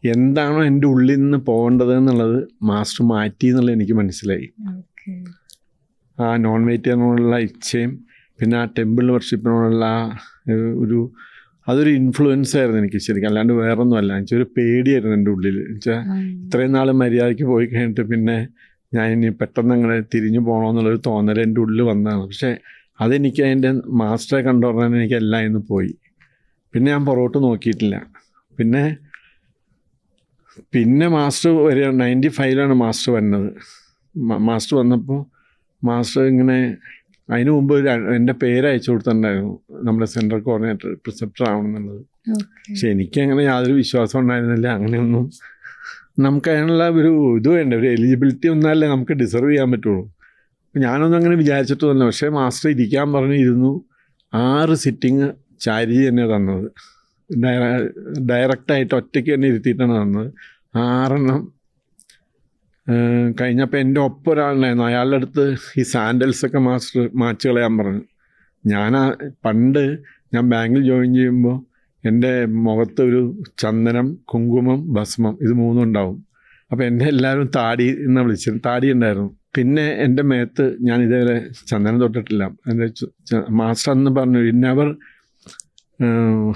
എന്താണോ എൻ്റെ ഉള്ളിൽ നിന്ന് പോകേണ്ടത് എന്നുള്ളത് മാസ്റ്റർ മാറ്റി എന്നുള്ളത് എനിക്ക് മനസ്സിലായി. ആ നോൺ വെജിറ്റേറിയനോടുള്ള ഇച്ഛയും പിന്നെ ആ ടെമ്പിൾ വർഷിപ്പിനോടുള്ള അതൊരു ഇൻഫ്ലുവൻസ് ആയിരുന്നു എനിക്ക് ശരിക്കും, അല്ലാണ്ട് വേറൊന്നുമല്ല. എനിക്കൊരു പേടിയായിരുന്നു എൻ്റെ ഉള്ളിൽ. എന്നുവെച്ചാൽ ഇത്രയും നാൾ മര്യാദയ്ക്ക് പോയി കഴിഞ്ഞിട്ട് പിന്നെ ഞാൻ ഇനി പെട്ടെന്ന് അങ്ങനെ തിരിഞ്ഞു പോകണമെന്നുള്ളൊരു തോന്നൽ എൻ്റെ ഉള്ളിൽ വന്നതാണ്. പക്ഷേ അതെനിക്ക് അതിൻ്റെ മാസ്റ്ററെ കണ്ടു പറഞ്ഞാൽ എനിക്ക് എല്ലാം ഇന്ന് പോയി. പിന്നെ ഞാൻ പുറകോട്ട് നോക്കിയിട്ടില്ല. പിന്നെ മാസ്റ്റർ വരിക 95 മാസ്റ്റർ വരുന്നത്. മാസ്റ്റർ വന്നപ്പോൾ മാസ്റ്റർ ഇങ്ങനെ അതിന് മുമ്പ് എൻ്റെ പേര് അയച്ചു കൊടുത്തിട്ടുണ്ടായിരുന്നു, നമ്മുടെ സെൻട്രൽ കോർഡിനേറ്റർ പ്രിസെപ്റ്റർ ആവണമെന്നുള്ളത്. പക്ഷെ എനിക്കങ്ങനെ യാതൊരു വിശ്വാസം ഉണ്ടായിരുന്നില്ല. അങ്ങനെയൊന്നും നമുക്ക് അതിനുള്ള ഒരു ഇത് വേണ്ട, ഒരു എലിജിബിലിറ്റി ഒന്നല്ലേ നമുക്ക് ഡിസർവ് ചെയ്യാൻ പറ്റുള്ളൂ. ഞാനൊന്നും അങ്ങനെ വിചാരിച്ചിട്ടൊന്നുമില്ല. പക്ഷേ മാസ്റ്റർ ഇരിക്കാൻ പറഞ്ഞിരുന്നു. 6 സിറ്റിങ് ചാരിജി തന്നെ തന്നത്, ഡയറക്റ്റായിട്ട് ഒറ്റയ്ക്ക് തന്നെ ഇരുത്തിയിട്ടാണ് തന്നത്. 6 കഴിഞ്ഞപ്പോൾ എൻ്റെ ഒപ്പം ഒരാളുണ്ടായിരുന്നു. അയാളുടെ അടുത്ത് ഈ സാൻഡൽസൊക്കെ മാസ്റ്റർ മാച്ച് കളയാൻ പറഞ്ഞു. പണ്ട് ഞാൻ ബാങ്കിൽ ജോയിൻ ചെയ്യുമ്പോൾ എൻ്റെ മുഖത്ത് ഒരു ചന്ദനം, കുങ്കുമം, ഭസ്മം ഇത് 3 ഉണ്ടാവും. അപ്പോൾ എന്നെ എല്ലാവരും താടി എന്ന് വിളിച്ചിരുന്നു, താടി ഉണ്ടായിരുന്നു. പിന്നെ എൻ്റെ മേത്ത് ഞാൻ ഇതേവരെ ചന്ദനം തൊട്ടിട്ടില്ല. എൻ്റെ മാസ്റ്റർ അന്ന് പറഞ്ഞു, you never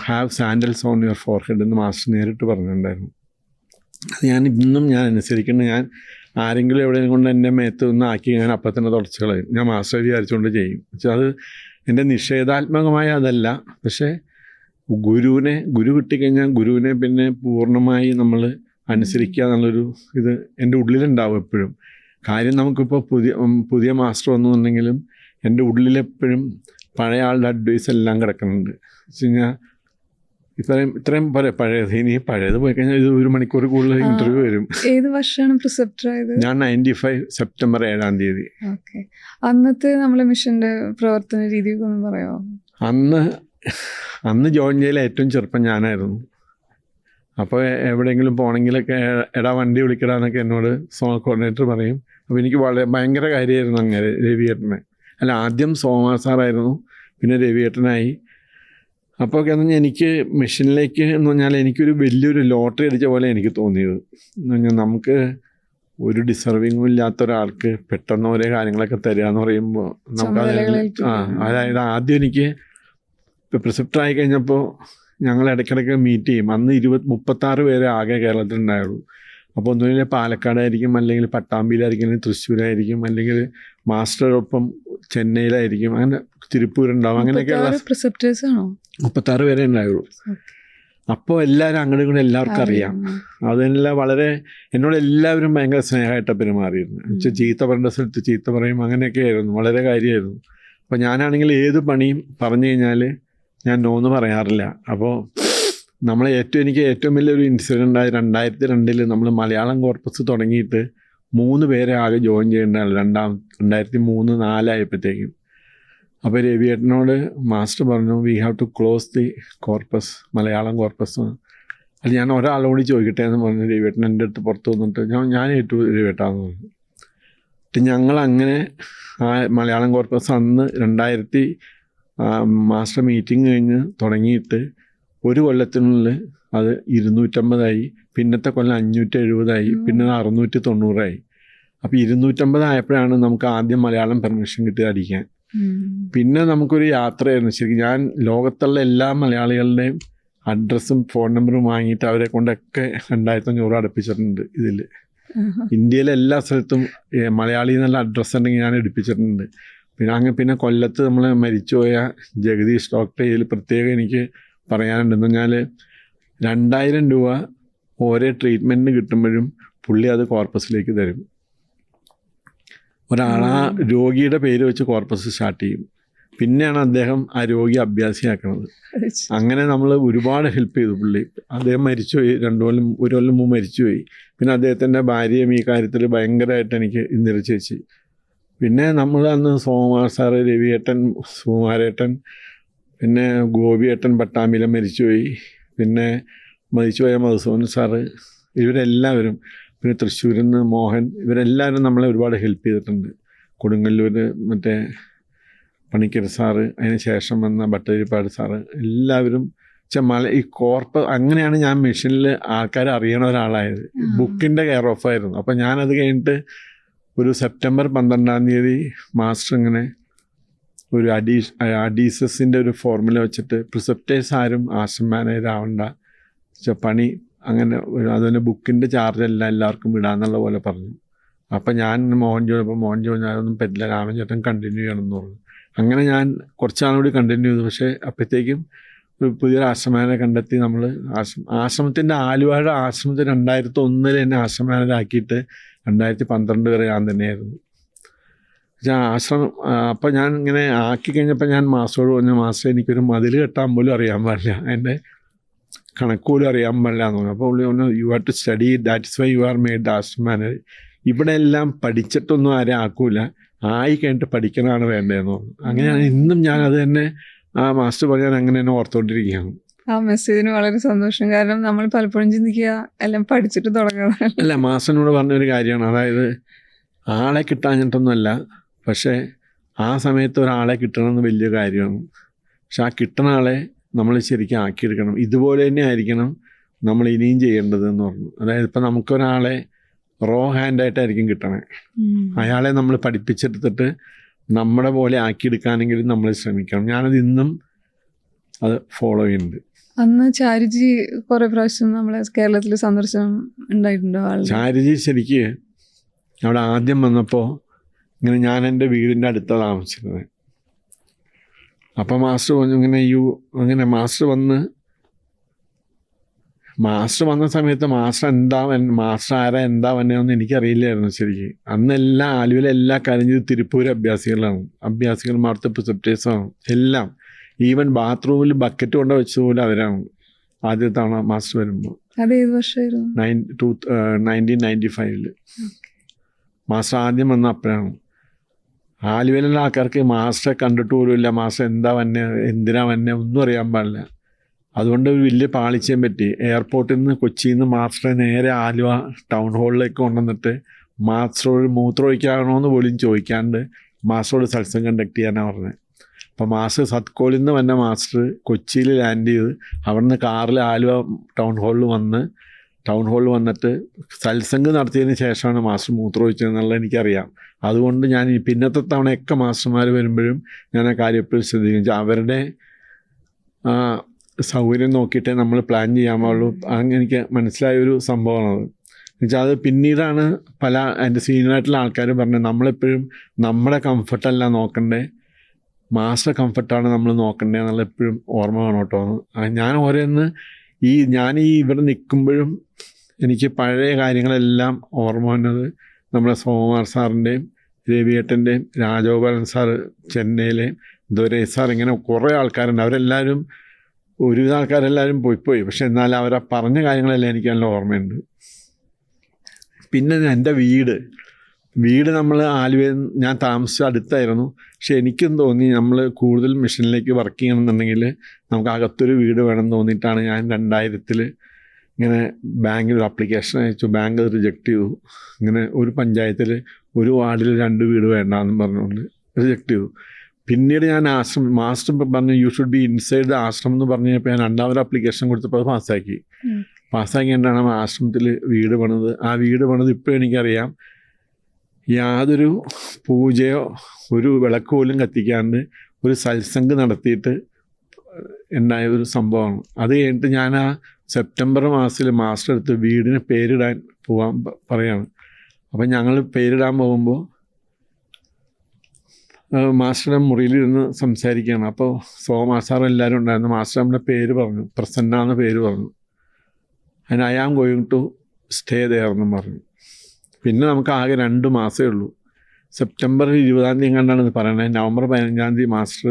have sandals on your forehead എന്ന് മാസ്റ്റർ നേരിട്ട് പറഞ്ഞിട്ടുണ്ടായിരുന്നു. അത് ഇന്നും ഞാൻ അനുസരിക്കുന്നത്. ഞാൻ ആരെങ്കിലും എവിടെയും കൊണ്ട് എൻ്റെ മേത്ത് ഒന്ന് ആക്കി ഞാൻ അപ്പം തന്നെ തുടച്ച് കളയും. ഞാൻ മാസ്റ്റർ വിചാരിച്ചുകൊണ്ട് ചെയ്യും. പക്ഷെ അത് എൻ്റെ നിഷേധാത്മകമായ അതല്ല. പക്ഷേ ഗുരു കിട്ടിക്കഴിഞ്ഞാൽ ഗുരുവിനെ പിന്നെ പൂർണ്ണമായി നമ്മൾ അനുസരിക്കുക എന്നുള്ളൊരു ഇത് എൻ്റെ ഉള്ളിലുണ്ടാവും എപ്പോഴും. കാര്യം നമുക്കിപ്പോൾ പുതിയ മാസ്റ്റർ വന്നുണ്ടെങ്കിലും എൻ്റെ ഉള്ളിലെപ്പോഴും പഴയ ആളുടെ അഡ്വൈസ് എല്ലാം കിടക്കുന്നുണ്ട്. വെച്ച് കഴിഞ്ഞാൽ ഇത്രയും ഇനി പഴയത് പോയി കഴിഞ്ഞാൽ ഇത് 1 മണിക്കൂർ കൂടുതൽ ഇൻ്റർവ്യൂ വരും. ഏത് വർഷമാണ് പ്രിസെപ്റ്റർ ആയത്? ഞാൻ 95 സെപ്റ്റംബർ 7 ഓക്കെ. അന്നത്തെ നമ്മളെ മിഷൻ്റെ പ്രവർത്തന രീതിയൊക്കെ ഒന്ന് പറയാമോ? അന്ന് ജോയിൻ ചെയ്യൽ ഏറ്റവും ചെറുപ്പം ഞാനായിരുന്നു. അപ്പോൾ എവിടെയെങ്കിലും പോകണമെങ്കിലൊക്കെ എടാ വണ്ടി വിളിക്കടാന്നൊക്കെ എന്നോട് സോണൽ കോർഡിനേറ്റർ പറയും. അപ്പോൾ എനിക്ക് ഭയങ്കര കാര്യമായിരുന്നു അങ്ങനെ രവിയേട്ടനെ. ആദ്യം സോമാ സാറായിരുന്നു, പിന്നെ രവിയേട്ടനായി. അപ്പോൾ ഒക്കെ എന്ന് പറഞ്ഞാൽ എനിക്ക് മിഷനിലേക്ക് എന്ന് പറഞ്ഞാൽ എനിക്കൊരു വലിയൊരു ലോട്ടറി അടിച്ച പോലെ എനിക്ക് തോന്നിയത്. എന്ന് പറഞ്ഞാൽ നമുക്ക് ഒരു ഡിസർവിങ്ങും ഇല്ലാത്ത ഒരാൾക്ക് പെട്ടെന്ന് ഓരോ കാര്യങ്ങളൊക്കെ തരിക എന്ന് പറയുമ്പോൾ നമുക്ക് അതായത് ആദ്യം എനിക്ക് ഇപ്പോൾ പ്രിസെപ്റ്റർ ആയി കഴിഞ്ഞപ്പോൾ ഞങ്ങൾ ഇടയ്ക്കിടയ്ക്ക് മീറ്റ് ചെയ്യും. അന്ന് 36 പേരെ ആകെ കേരളത്തിലുണ്ടായുള്ളൂ. അപ്പോൾ ഒന്നുമില്ല പാലക്കാടായിരിക്കും, അല്ലെങ്കിൽ പട്ടാമ്പിയിലായിരിക്കും, അല്ലെങ്കിൽ തൃശ്ശൂരായിരിക്കും, അല്ലെങ്കിൽ മാസ്റ്ററൊപ്പം ചെന്നൈയിലായിരിക്കും, അങ്ങനെ തിരുപ്പൂരുണ്ടാവും. അങ്ങനെയൊക്കെയുള്ള 36 പേരെ ഉണ്ടായുള്ളൂ. അപ്പോൾ എല്ലാവരും അങ്ങോട്ടും കൂടെ എല്ലാവർക്കും അറിയാം. അതെല്ലാം വളരെ എന്നോട് എല്ലാവരും ഭയങ്കര സ്നേഹമായിട്ടാണ് പെരുമാറിയിരുന്നു. ചീത്ത പറയേണ്ട സ്ഥലത്ത് ചീത്ത പറയും, അങ്ങനെയൊക്കെ ആയിരുന്നു, വളരെ കാര്യമായിരുന്നു. അപ്പോൾ ഞാനാണെങ്കിൽ ഏത് പണിയും പറഞ്ഞു കഴിഞ്ഞാൽ ഞാൻ നോന്ന് പറയാറില്ല. അപ്പോൾ എനിക്ക് ഏറ്റവും വലിയൊരു ഇൻസിഡൻ്റ് ആയി 2002 നമ്മൾ മലയാളം കോർപ്പസ് തുടങ്ങിയിട്ട് 3 പേരെ ആകെ ജോയിൻ ചെയ്യേണ്ടതാണ് 2003-2004 ആയപ്പോഴത്തേക്കും. അപ്പോൾ രവിയേട്ടനോട് മാസ്റ്റർ പറഞ്ഞു we have to close the corpus, Malayalam corpus. അത് ഞാൻ ഒരാളോട് ചോദിക്കട്ടെ എന്ന് പറഞ്ഞു. രവിയേട്ടൻ എൻ്റെ അടുത്ത് പുറത്ത് വന്നിട്ട് ഞാൻ ഏറ്റു രവിയേട്ടാന്ന് പറഞ്ഞു. ഞങ്ങളങ്ങനെ ആ മലയാളം കോർപ്പസ് അന്ന് 2000 മാസ്റ്റർ മീറ്റിംഗ് കഴിഞ്ഞ് തുടങ്ങിയിട്ട് 1 കൊല്ലത്തിനുള്ളിൽ അത് 250 പിന്നത്തെ കൊല്ലം 570 പിന്നെ 690. അപ്പോൾ 250 ആയപ്പോഴാണ് നമുക്ക് ആദ്യം മലയാളം പെർമിഷൻ കിട്ടി അടിക്കാൻ. പിന്നെ നമുക്കൊരു യാത്രയായിരുന്നു ശരിക്കും. ഞാൻ ലോകത്തുള്ള എല്ലാ മലയാളികളുടെയും അഡ്രസ്സും ഫോൺ നമ്പറും വാങ്ങിയിട്ട് അവരെ കൊണ്ടൊക്കെ 2500 അടുപ്പിച്ചിട്ടുണ്ട്. ഇതിൽ ഇന്ത്യയിലെ എല്ലാ സ്ഥലത്തും മലയാളി എന്നുള്ള അഡ്രസ്സ് ഉണ്ടെങ്കിൽ ഞാൻ എടുപ്പിച്ചിട്ടുണ്ട്. പിന്നെ കൊല്ലത്ത് നമ്മൾ മരിച്ചുപോയ ജഗദീഷ് ഡോക്ടർ പ്രത്യേകം എനിക്ക് പറയാനുണ്ടെന്ന് പറഞ്ഞാൽ 2000 രൂപ ഓരോ ട്രീറ്റ്മെൻറ്റിന് കിട്ടുമ്പോഴും പുള്ളി അത് കോർപ്പസിലേക്ക് തരും. ആ രോഗിയുടെ പേര് വെച്ച് കോർപ്പസ് സ്റ്റാർട്ട് ചെയ്യും. പിന്നെയാണ് അദ്ദേഹം ആ രോഗി അഭ്യാസിയാക്കുന്നത്. അങ്ങനെ നമ്മൾ ഒരുപാട് ഹെൽപ്പ് ചെയ്തു പുള്ളി. അദ്ദേഹം മരിച്ചുപോയി, 1 കൊല്ലം മുമ്പ് മരിച്ചുപോയി. പിന്നെ അദ്ദേഹത്തിൻ്റെ ഭാര്യയും ഈ കാര്യത്തിൽ ഭയങ്കരമായിട്ട് എനിക്ക് ഇന്ദിര ചേച്ചി. പിന്നെ നമ്മൾ അന്ന് സോമകുമാർ സാറ്, രവിയേട്ടൻ, സുകുമാരേട്ടൻ, പിന്നെ ഗോപിയേട്ടൻ പട്ടാമ്പിയിലും മരിച്ചുപോയി. പിന്നെ മരിച്ചുപോയ മധുസൂദൻ സാറ്, ഇവരെല്ലാവരും, പിന്നെ തൃശ്ശൂരിൽ നിന്ന് മോഹൻ, ഇവരെല്ലാവരും നമ്മളെ ഒരുപാട് ഹെൽപ്പ് ചെയ്തിട്ടുണ്ട്. കൊടുങ്ങല്ലൂർ മറ്റേ പണിക്കർ സാറ്, അതിന് ശേഷം വന്ന ഭട്ടതിരിപ്പാട് സാറ്, എല്ലാവരും ഈ അങ്ങനെയാണ് ഞാൻ മിഷനിൽ ആൾക്കാർ അറിയണ ഒരാളായത്. ബുക്കിൻ്റെ കെയർ ഓഫ് ആയിരുന്നു. അപ്പോൾ ഞാനത് കഴിഞ്ഞിട്ട് ഒരു സെപ്റ്റംബർ 12 മാസ്റ്റർ ഇങ്ങനെ ഒരു അഡീസസിൻ്റെ ഒരു ഫോർമുല വെച്ചിട്ട് പ്രിസെപ്റ്റേഴ്സ് ആരും ആശ്രം മാനേജർ ആവണ്ട, പണി അങ്ങനെ അതുപോലെ ബുക്കിൻ്റെ ചാർജ് എല്ലാവർക്കും വിടാന്നുള്ള പോലെ പറഞ്ഞു. അപ്പം ഞാൻ മോഹൻ ഞാനൊന്നും പറ്റില്ല, രാമൻ ചേട്ടൻ കണ്ടിന്യൂ ചെയ്യണമെന്ന് പറഞ്ഞു. അങ്ങനെ ഞാൻ കുറച്ചാളുകൂടി കണ്ടിന്യൂ ചെയ്തു. പക്ഷേ അപ്പോഴത്തേക്കും ഒരു പുതിയൊരു ആശ്രമനെ കണ്ടെത്തി. നമ്മൾ ആശ്രമത്തിൻ്റെ ആലുവയുടെ ആശ്രമത്തിൽ 2001 എന്നെ ആശ്രമനാക്കിയിട്ട് 2012 വരെ ഞാൻ തന്നെയായിരുന്നു ആശ്രമം. അപ്പോൾ ഞാൻ ഇങ്ങനെ ആക്കി കഴിഞ്ഞപ്പോൾ ഞാൻ മാസ്റ്ററോട് പറഞ്ഞു, മാസ്റ്റർ എനിക്കൊരു മതിൽ കെട്ടാൻ പോലും അറിയാൻ പാടില്ല, എൻ്റെ കണക്ക് പോലും അറിയാൻ പാടില്ല എന്ന് പറഞ്ഞു. അപ്പോൾ പുള്ളി പറഞ്ഞു you have to study, that's why you are made ashram manager. ഇവിടെ എല്ലാം പഠിച്ചിട്ടൊന്നും ആരും ആക്കൂല, ആയി കഴിഞ്ഞിട്ട് പഠിക്കണമാണ് വേണ്ടതെന്ന് പറഞ്ഞു. അങ്ങനെയാണ് ഇന്നും ഞാനത് തന്നെ ആ മാസ്റ്റർ പറഞ്ഞാൽ അങ്ങനെ തന്നെ ഓർത്തുകൊണ്ടിരിക്കുകയാണ്. ആ മെസ്സേജിന് വളരെ സന്തോഷം. കാരണം നമ്മൾ പലപ്പോഴും ചിന്തിക്കുക എല്ലാം പഠിച്ചിട്ട് തുടങ്ങണം. അല്ല, മാസ്റ്ററിനോട് പറഞ്ഞൊരു കാര്യമാണ്, അതായത് ആളെ കിട്ടാഞ്ഞിട്ടൊന്നുമല്ല, പക്ഷേ ആ സമയത്ത് ഒരാളെ കിട്ടണമെന്ന് വലിയ കാര്യമാണ്. പക്ഷെ ആ കിട്ടുന്ന ആളെ നമ്മൾ ശരിക്കും ആക്കിയെടുക്കണം. ഇതുപോലെ തന്നെ ആയിരിക്കണം നമ്മൾ ഇനിയും ചെയ്യേണ്ടത് എന്ന് പറഞ്ഞു. അതായത് ഇപ്പം നമുക്കൊരാളെ റോ ഹാൻഡായിട്ടായിരിക്കും കിട്ടണേ, അയാളെ നമ്മൾ പഠിപ്പിച്ചെടുത്തിട്ട് നമ്മുടെ പോലെ ആക്കിയെടുക്കാനെങ്കിലും നമ്മൾ ശ്രമിക്കണം. ഞാനത് ഇന്നും അത് ഫോളോ ചെയ്യുന്നുണ്ട്. അന്ന് ചാരുജി കുറേ പ്രാവശ്യം നമ്മളെ കേരളത്തിൽ സന്ദർശനം ഉണ്ടായിട്ടുണ്ടോ? ചാരുജി ശരിക്ക് അവിടെ ആദ്യം വന്നപ്പോൾ ഇങ്ങനെ ഞാൻ എൻ്റെ വീടിൻ്റെ അടുത്താണ് താമസിക്കുന്നത്. അപ്പോൾ മാസ്റ്റർ പറഞ്ഞു ഇങ്ങനെ മാസ്റ്റർ വന്ന സമയത്ത് മാസ്റ്റർ ആരാ എന്താ വന്നതെന്ന് എനിക്കറിയില്ലായിരുന്നു ശരിക്കും. അന്നെല്ലാം ആലുവയിലെ എല്ലാ കാര്യം ചെയ്ത് തിരുപ്പൂർ അഭ്യാസികന്മാർക്ക് പ്രിസെപ്റ്റേഴ്സാണ് എല്ലാം. ഈവൻ ബാത്റൂമിൽ ബക്കറ്റ് കൊണ്ട് വെച്ചതുപോലെ അവരാണ് ആദ്യത്തെ തവണ മാസ്റ്റർ വരുമ്പോൾ. 1995 മാസ്റ്റർ ആദ്യം വന്ന അപ്പോഴാണ്. ആലുവയിലുള്ള ആൾക്കാർക്ക് മാസ്റ്ററെ കണ്ടിട്ട് പോലുമില്ല, മാസ്റ്റർ എന്താ എന്തിനാ ഒന്നും അറിയാൻ പാടില്ല. അതുകൊണ്ട് ഒരു വലിയ പാളിച്ചയും പറ്റി. എയർപോർട്ടിൽ നിന്ന് കൊച്ചിയിൽ നിന്ന് മാസ്റ്ററെ നേരെ ആലുവ ടൗൺ ഹാളിലേക്ക് കൊണ്ടുവന്നിട്ട് മാസ്റ്ററോട് മൂത്രമൊഴിക്കാണോന്ന് പോലും ചോദിക്കാണ്ട് മാസ്റ്ററോട് സത്സംഗം കണ്ടക്ട് ചെയ്യാനാണ് പറഞ്ഞത്. അപ്പോൾ മാസ്റ്റർ സത്കോളിൽ നിന്ന് വന്ന മാസ്റ്റർ കൊച്ചിയിൽ ലാൻഡ് ചെയ്ത് അവിടുന്ന് കാറിൽ ആലുവ ടൗൺ ഹാളിൽ വന്നിട്ട് സത്സംഗ് നടത്തിയതിന് ശേഷമാണ് മാസ്റ്റർ മൂത്രമൊഴിച്ചതെന്നുള്ളത് എനിക്കറിയാം. അതുകൊണ്ട് ഞാൻ പിന്നത്തെ തവണയൊക്കെ മാസ്റ്റർമാർ വരുമ്പോഴും ഞാൻ ആ കാര്യം എപ്പോഴും ശ്രദ്ധിക്കും. അവരുടെ സൗകര്യം നോക്കിയിട്ടേ നമ്മൾ പ്ലാൻ ചെയ്യാൻ പാടുള്ളൂ. അങ്ങനെ എനിക്ക് മനസ്സിലായൊരു സംഭവമാണത്. എന്നുവെച്ചാൽ അത് പിന്നീടാണ് എൻ്റെ സീനിയറായിട്ടുള്ള ആൾക്കാർ പറഞ്ഞത്, നമ്മളെപ്പോഴും നമ്മുടെ കംഫർട്ടല്ല നോക്കണ്ടേ, മാസ്റ്റർ കംഫർട്ടാണ് നമ്മൾ നോക്കണ്ടേ എന്നുള്ള എപ്പോഴും ഓർമ്മ വേണം കേട്ടോ. ഞാൻ ഓരോന്ന് ഞാൻ ഇവിടെ നിൽക്കുമ്പോഴും എനിക്ക് പഴയ കാര്യങ്ങളെല്ലാം ഓർമ്മ വന്നത് നമ്മുടെ സോമകുമാർ സാറിൻ്റെയും രവിയേട്ടൻ്റെയും രാജഗോപാലൻ സാറ് ചെന്നൈയിലെ ദുരൈ സാർ, ഇങ്ങനെ കുറേ ആൾക്കാരുണ്ട്. അവരെല്ലാവരും ഒരുവിധ ആൾക്കാരെല്ലാവരും പോയി. പക്ഷെ എന്നാലും അവരാ പറഞ്ഞ കാര്യങ്ങളെല്ലാം എനിക്ക് നല്ല ഓർമ്മയുണ്ട്. പിന്നെ എൻ്റെ വീട് നമ്മൾ ആലുവയിൽ ഞാൻ താമസിച്ച അടുത്തായിരുന്നു. പക്ഷെ എനിക്കും തോന്നി നമ്മൾ കൂടുതൽ മിഷനിലേക്ക് വർക്ക് ചെയ്യണമെന്നുണ്ടെങ്കിൽ നമുക്ക് അകത്തൊരു വീട് വേണം തോന്നിയിട്ടാണ് ഞാൻ 2000 ഇങ്ങനെ ബാങ്കിൽ ഒരു ആപ്ലിക്കേഷൻ അയച്ചു. ബാങ്ക് അത് റിജക്റ്റ് ചെയ്തു. ഇങ്ങനെ ഒരു പഞ്ചായത്തിൽ ഒരു വാർഡിൽ 2 വീട് വേണ്ടാന്ന് പറഞ്ഞുകൊണ്ട് റിജക്റ്റ് ചെയ്തു. പിന്നീട് ഞാൻ മാസ്റ്റർ പറഞ്ഞു you should be inside the ആശ്രമം എന്ന് പറഞ്ഞപ്പോൾ ഞാൻ 2ാമത് ആപ്ലിക്കേഷൻ കൊടുത്തപ്പോൾ അത് പാസ്സാക്കിയിട്ടാണ് ആശ്രമത്തിൽ വീട് പണിത്. ആ വീട് പണിത് ഇപ്പോൾ എനിക്കറിയാം, യാതൊരു പൂജയോ ഒരു വിളക്ക് പോലും കത്തിക്കാണ്ട് ഒരു സത്സംഗ് നടത്തിയിട്ട് ഉണ്ടായ ഒരു സംഭവമാണ്. അത് കഴിഞ്ഞിട്ട് ഞാൻ ആ സെപ്റ്റംബർ മാസത്തിൽ മാസ്റ്റർ എടുത്ത് വീടിന് പേരിടാൻ പോകാൻ പറയാണ്. അപ്പം ഞങ്ങൾ പേരിടാൻ പോകുമ്പോൾ മാസ്റ്ററുടെ മുറിയിലിരുന്ന് സംസാരിക്കുകയാണ്. അപ്പോൾ മാസ്റ്റർ എല്ലാവരും ഉണ്ടായിരുന്നു. മാസ്റ്റർ നമ്മുടെ പേര് പറഞ്ഞു, പ്രസന്ന എന്ന പേര് പറഞ്ഞു. അതിന് I am going to stay ദെയർന്നും പറഞ്ഞു. പിന്നെ നമുക്ക് ആകെ 2 മാസമേ ഉള്ളൂ. സെപ്റ്റംബർ 20 കണ്ടാണ് ഇത് പറയണത്. നവംബർ 15 മാസ്റ്റർ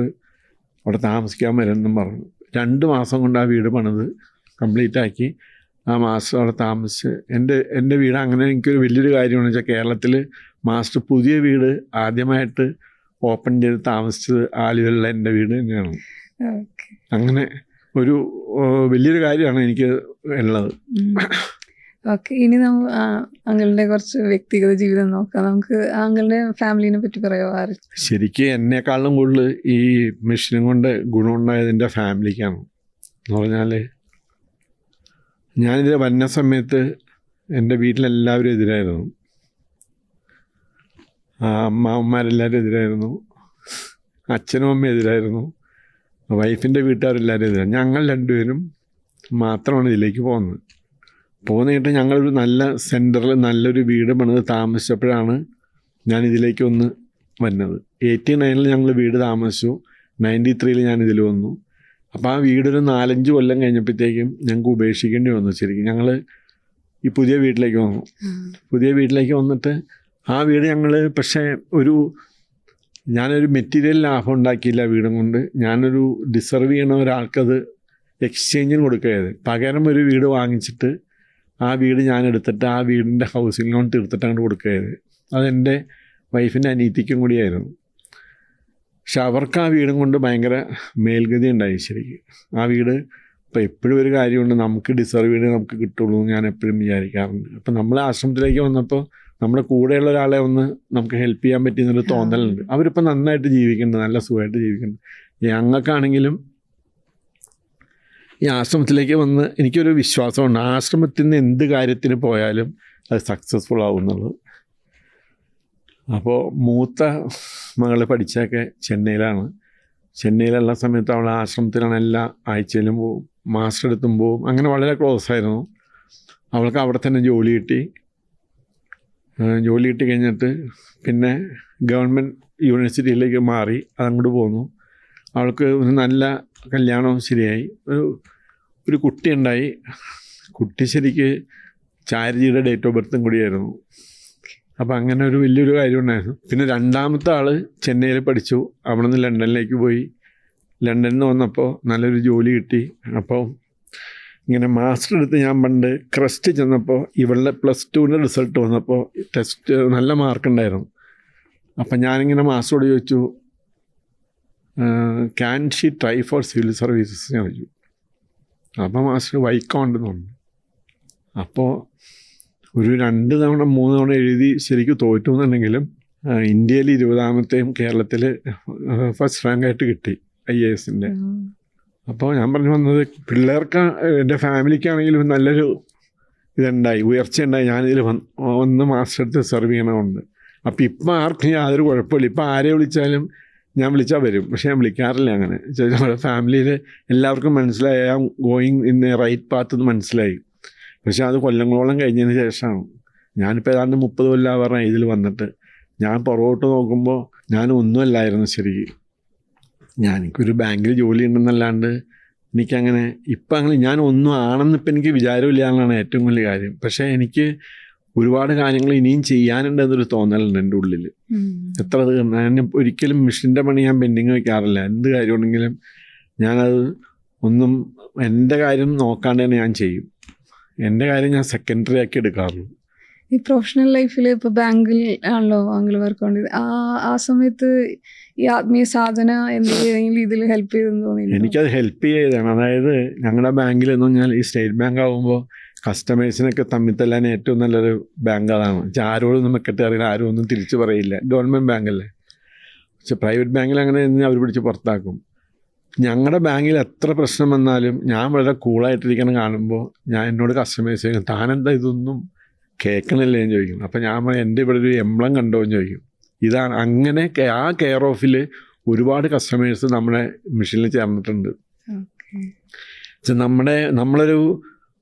അവിടെ താമസിക്കാൻ വരുമെന്നും പറഞ്ഞു. 2 മാസം കൊണ്ട് ആ വീട് പണിത് കംപ്ലീറ്റ് ആക്കി. ആ മാസ്റ്റർ അവിടെ താമസിച്ച് എൻ്റെ വീട് അങ്ങനെ എനിക്കൊരു വലിയൊരു കാര്യമെന്ന് വെച്ചാൽ കേരളത്തിൽ മാസ്റ്റർ പുതിയ വീട് ആദ്യമായിട്ട് ഓപ്പൺ ചെയ്ത് താമസിച്ചത് ആലുവയിലുള്ള എൻ്റെ വീട് തന്നെയാണ്. അങ്ങനെ ഒരു വലിയൊരു കാര്യമാണ് എനിക്ക് ഉള്ളത്. ഓക്കെ, ഇനി നമ്മൾ അങ്കിളുടെ കുറച്ച് വ്യക്തിഗത ജീവിതം നോക്കാം. നമുക്ക് അങ്കിളുടെ ഫാമിലിനെ പറ്റി പറയാമോ? ശരിക്കും എന്നെക്കാളും കൂടുതൽ ഈ മെഷീനും കൊണ്ട് ഗുണമുണ്ടായത് എൻ്റെ ഫാമിലിക്കാണ്. എന്ന് പറഞ്ഞാൽ ഞാനിതിൽ വന്ന സമയത്ത് എൻ്റെ വീട്ടിലെല്ലാവരും എതിരായിരുന്നു. അമ്മാവന്മാരെല്ലാവരും എതിരായിരുന്നു, അച്ഛനും അമ്മയും എതിരായിരുന്നു, വൈഫിൻ്റെ വീട്ടുകാരെല്ലാവരും എതിരായിരുന്നു. ഞങ്ങൾ 2 പേരും മാത്രമാണ് ഇതിലേക്ക് പോകുന്നതായിട്ട് ഞങ്ങളൊരു നല്ല സെൻറ്ററിൽ നല്ലൊരു വീട് പണിത് താമസിച്ചപ്പോഴാണ് ഞാനിതിലേക്ക് ഒന്ന് വന്നത്. 89 ഞങ്ങൾ വീട് താമസിച്ചു. 93 ഞാനിതിൽ വന്നു. അപ്പോൾ ആ വീടൊരു 4-5 കൊല്ലം കഴിഞ്ഞപ്പോഴത്തേക്കും ഞങ്ങൾക്ക് ഉപേക്ഷിക്കേണ്ടി വന്നു. ശരിക്കും ഞങ്ങൾ ഈ പുതിയ വീട്ടിലേക്ക് വന്നു. പുതിയ വീട്ടിലേക്ക് വന്നിട്ട് ആ വീട് ഞങ്ങൾ പക്ഷേ ഞാനൊരു മെറ്റീരിയൽ ലാഭം ഉണ്ടാക്കിയില്ല വീടും കൊണ്ട്. ഞാനൊരു ഡിസർവ് ചെയ്യണ ഒരാൾക്കത് എക്സ്ചേഞ്ചിന് കൊടുക്കുകയത്. പകരം ഒരു വീട് വാങ്ങിച്ചിട്ട് ആ വീട് ഞാൻ എടുത്തിട്ട് ആ വീടിൻ്റെ ഹൗസിംഗ് ലോൺ തീർത്തിട്ട് അങ്ങോട്ട് കൊടുക്കുകയത്. അതെൻ്റെ വൈഫിൻ്റെ അനീതിക്കും കൂടിയായിരുന്നു. പക്ഷെ അവർക്ക് ആ വീടും കൊണ്ട് ഭയങ്കര മേൽഗതി ഉണ്ടായി. ശരിക്കും ആ വീട് ഇപ്പോൾ എപ്പോഴും ഒരു കാര്യമുണ്ട്, നമുക്ക് ഡിസർവ് ചെയ്ത് നമുക്ക് കിട്ടുള്ളൂ എന്ന് ഞാൻ എപ്പോഴും വിചാരിക്കാറുണ്ട്. അപ്പം നമ്മൾ ആശ്രമത്തിലേക്ക് വന്നപ്പോൾ നമ്മുടെ കൂടെയുള്ള ഒരാളെ ഒന്ന് നമുക്ക് ഹെൽപ്പ് ചെയ്യാൻ പറ്റിയെന്നൊരു തോന്നലുണ്ട്. അവരിപ്പോൾ നന്നായിട്ട് ജീവിക്കുന്നുണ്ട്, നല്ല സുഖമായിട്ട് ജീവിക്കുന്നുണ്ട്. ഞങ്ങൾക്കാണെങ്കിലും ഈ ആശ്രമത്തിലേക്ക് വന്ന് എനിക്കൊരു വിശ്വാസമുണ്ട്, ആശ്രമത്തിൽ നിന്ന് എന്ത് കാര്യത്തിന് പോയാലും അത് സക്സസ്ഫുൾ ആവും എന്നുള്ളത്. അപ്പോൾ മൂത്ത മകൾ പഠിച്ചൊക്കെ ചെന്നൈയിലാണ്. ചെന്നൈയിലുള്ള സമയത്ത് അവൾ ആശ്രമത്തിലാണ് എല്ലാ ആഴ്ചയിലും പോവും, മാസ്റ്റർ എടുത്തും പോവും. അങ്ങനെ വളരെ ക്ലോസ് ആയിരുന്നു. അവൾക്ക് അവിടെ തന്നെ ജോലി കിട്ടി കഴിഞ്ഞിട്ട് പിന്നെ ഗവൺമെൻറ് യൂണിവേഴ്സിറ്റിയിലേക്ക് മാറി, അതങ്ങോട്ട് പോന്നു. അവൾക്ക് ഒരു നല്ല കല്യാണം ശരിയായി, ഒരു കുട്ടി ഉണ്ടായി. കുട്ടി ശരിക്ക് ചാരിജിയുടെ ഡേറ്റ് ഓഫ് ബർത്തും കൂടിയായിരുന്നു. അപ്പോൾ അങ്ങനെ ഒരു വലിയൊരു കാര്യം ഉണ്ടായിരുന്നു. പിന്നെ 2ാമത്തെ ആൾ ചെന്നൈയിൽ പഠിച്ചു. അവിടെ നിന്ന് ലണ്ടനിലേക്ക് പോയി. ലണ്ടനിൽ നിന്ന് വന്നപ്പോൾ നല്ലൊരു ജോലി കിട്ടി. അപ്പോൾ ഇങ്ങനെ മാസ്റ്റർ എടുത്ത് ഞാൻ പണ്ട് ക്രസ്റ്റ് ചെന്നപ്പോൾ ഇവളുടെ +2 റിസൾട്ട് വന്നപ്പോൾ ടെസ്റ്റ് നല്ല മാർക്കുണ്ടായിരുന്നു. അപ്പം ഞാനിങ്ങനെ മാസ്റ്ററോട് ചോദിച്ചു, can she try four civil services ഞാൻ ചോദിച്ചു. അപ്പോൾ മാസ്റ്റർ വൈക്കോണ്ടെന്ന് പറഞ്ഞു. അപ്പോൾ ഒരു 2 തവണ 3 തവണ എഴുതി ശരിക്കും തോറ്റു എന്നുണ്ടെങ്കിലും ഇന്ത്യയിൽ 20ാമത്തെയും കേരളത്തിൽ ഫസ്റ്റ് റാങ്കായിട്ട് കിട്ടി IASൻ്റെ. അപ്പോൾ ഞാൻ പറഞ്ഞു വന്നത് പിള്ളേർക്ക് എൻ്റെ ഫാമിലിക്കാണെങ്കിലും നല്ലൊരു ഇതുണ്ടായി, ഉയർച്ചയുണ്ടായി. ഞാനിതിൽ വന്ന് മാസ്റ്റർ എടുത്ത് സെർവ് ചെയ്യണമുണ്ട്. അപ്പോൾ ഇപ്പം ആർക്കും യാതൊരു കുഴപ്പമില്ല. ഇപ്പം ആരെ വിളിച്ചാലും ഞാൻ വിളിച്ചാൽ വരും, പക്ഷേ ഞാൻ വിളിക്കാറില്ല. അങ്ങനെ നമ്മുടെ ഫാമിലിയിൽ എല്ലാവർക്കും മനസ്സിലായി I am going in a right path എന്ന് മനസ്സിലായി. പക്ഷേ അത് കൊല്ലങ്ങളോളം കഴിഞ്ഞതിന് ശേഷമാണ്. ഞാനിപ്പോൾ ഏതാണ്ട് 30 കൊല്ലം ഇതിൽ വന്നിട്ട് ഞാൻ പുറകോട്ട് നോക്കുമ്പോൾ ഞാൻ ഒന്നുമല്ലായിരുന്നു ശരിക്കും. എനിക്കൊരു ബാങ്കിൽ ജോലി ഉണ്ടെന്നല്ലാണ്ട് എനിക്കങ്ങനെ ഇപ്പം അങ്ങനെ ഞാൻ ഒന്നും ആണെന്നിപ്പോൾ എനിക്ക് വിചാരമില്ല എന്നാണ് ഏറ്റവും വലിയ കാര്യം. പക്ഷേ എനിക്ക് ഒരുപാട് കാര്യങ്ങൾ ഇനിയും ചെയ്യാനുണ്ടെന്നൊരു തോന്നലുണ്ട് എൻ്റെ ഉള്ളിൽ. എത്ര തീർന്നു ഞാൻ ഒരിക്കലും മിഷൻ്റെ പണി ഞാൻ പെൻഡിങ് വയ്ക്കാറില്ല. എന്ത് കാര്യമുണ്ടെങ്കിലും ഞാനത് ഒന്നും എൻ്റെ കാര്യം നോക്കാണ്ട് തന്നെ ഞാൻ ചെയ്യും. എൻ്റെ കാര്യം ഞാൻ സെക്കൻഡറി ആക്കി എടുക്കാറുള്ളൂ. ഈ പ്രൊഫഷണൽ ലൈഫിൽ ഇപ്പോൾ ബാങ്കിൽ ആണല്ലോ അങ്കിൾ വർക്ക് ചെയ്തത്, ആ സമയത്ത് ഈ ആത്മീയ സാധന എന്തെങ്കിലും ഇതിൽ ഹെൽപ്പ് ചെയ്തെന്ന് തോന്നിയില്ല? എനിക്കത് ഹെൽപ്പ് ചെയ്തതാണ്. അതായത് ഞങ്ങളുടെ ബാങ്കിൽ എന്ന് പറഞ്ഞാൽ ഈ സ്റ്റേറ്റ് ബാങ്ക് ആകുമ്പോൾ കസ്റ്റമേഴ്സിനൊക്കെ തമ്മിൽ തല്ലാൻ ഏറ്റവും നല്ലൊരു ബാങ്ക് അതാണ്. ആരോടും മെക്കെട്ട് അറിയില്ല, ആരും ഒന്നും തിരിച്ചു പറയില്ല. ഗവൺമെൻറ് ബാങ്കല്ലേ. പക്ഷെ പ്രൈവറ്റ് ബാങ്കിൽ അങ്ങനെ അവർ പിടിച്ച് പുറത്താക്കും. ഞങ്ങളുടെ ബാങ്കിൽ എത്ര പ്രശ്നം വന്നാലും ഞാൻ വളരെ കൂളായിട്ടിരിക്കണം കാണുമ്പോൾ എന്നോട് കസ്റ്റമേഴ്സ് ചോദിക്കും, താനെന്താ ഇതൊന്നും കേൾക്കണില്ലേ എന്ന് ചോദിക്കും. അപ്പോൾ ഞാൻ എൻ്റെ ഇവിടെ ഒരു എംബ്ലം കണ്ടോ എന്ന് ചോദിക്കും. ഇതാണ് അങ്ങനെ ആ കെയർ ഓഫിൽ ഒരുപാട് കസ്റ്റമേഴ്സ് നമ്മുടെ മിഷനിൽ ചേർന്നിട്ടുണ്ട്. നമ്മളൊരു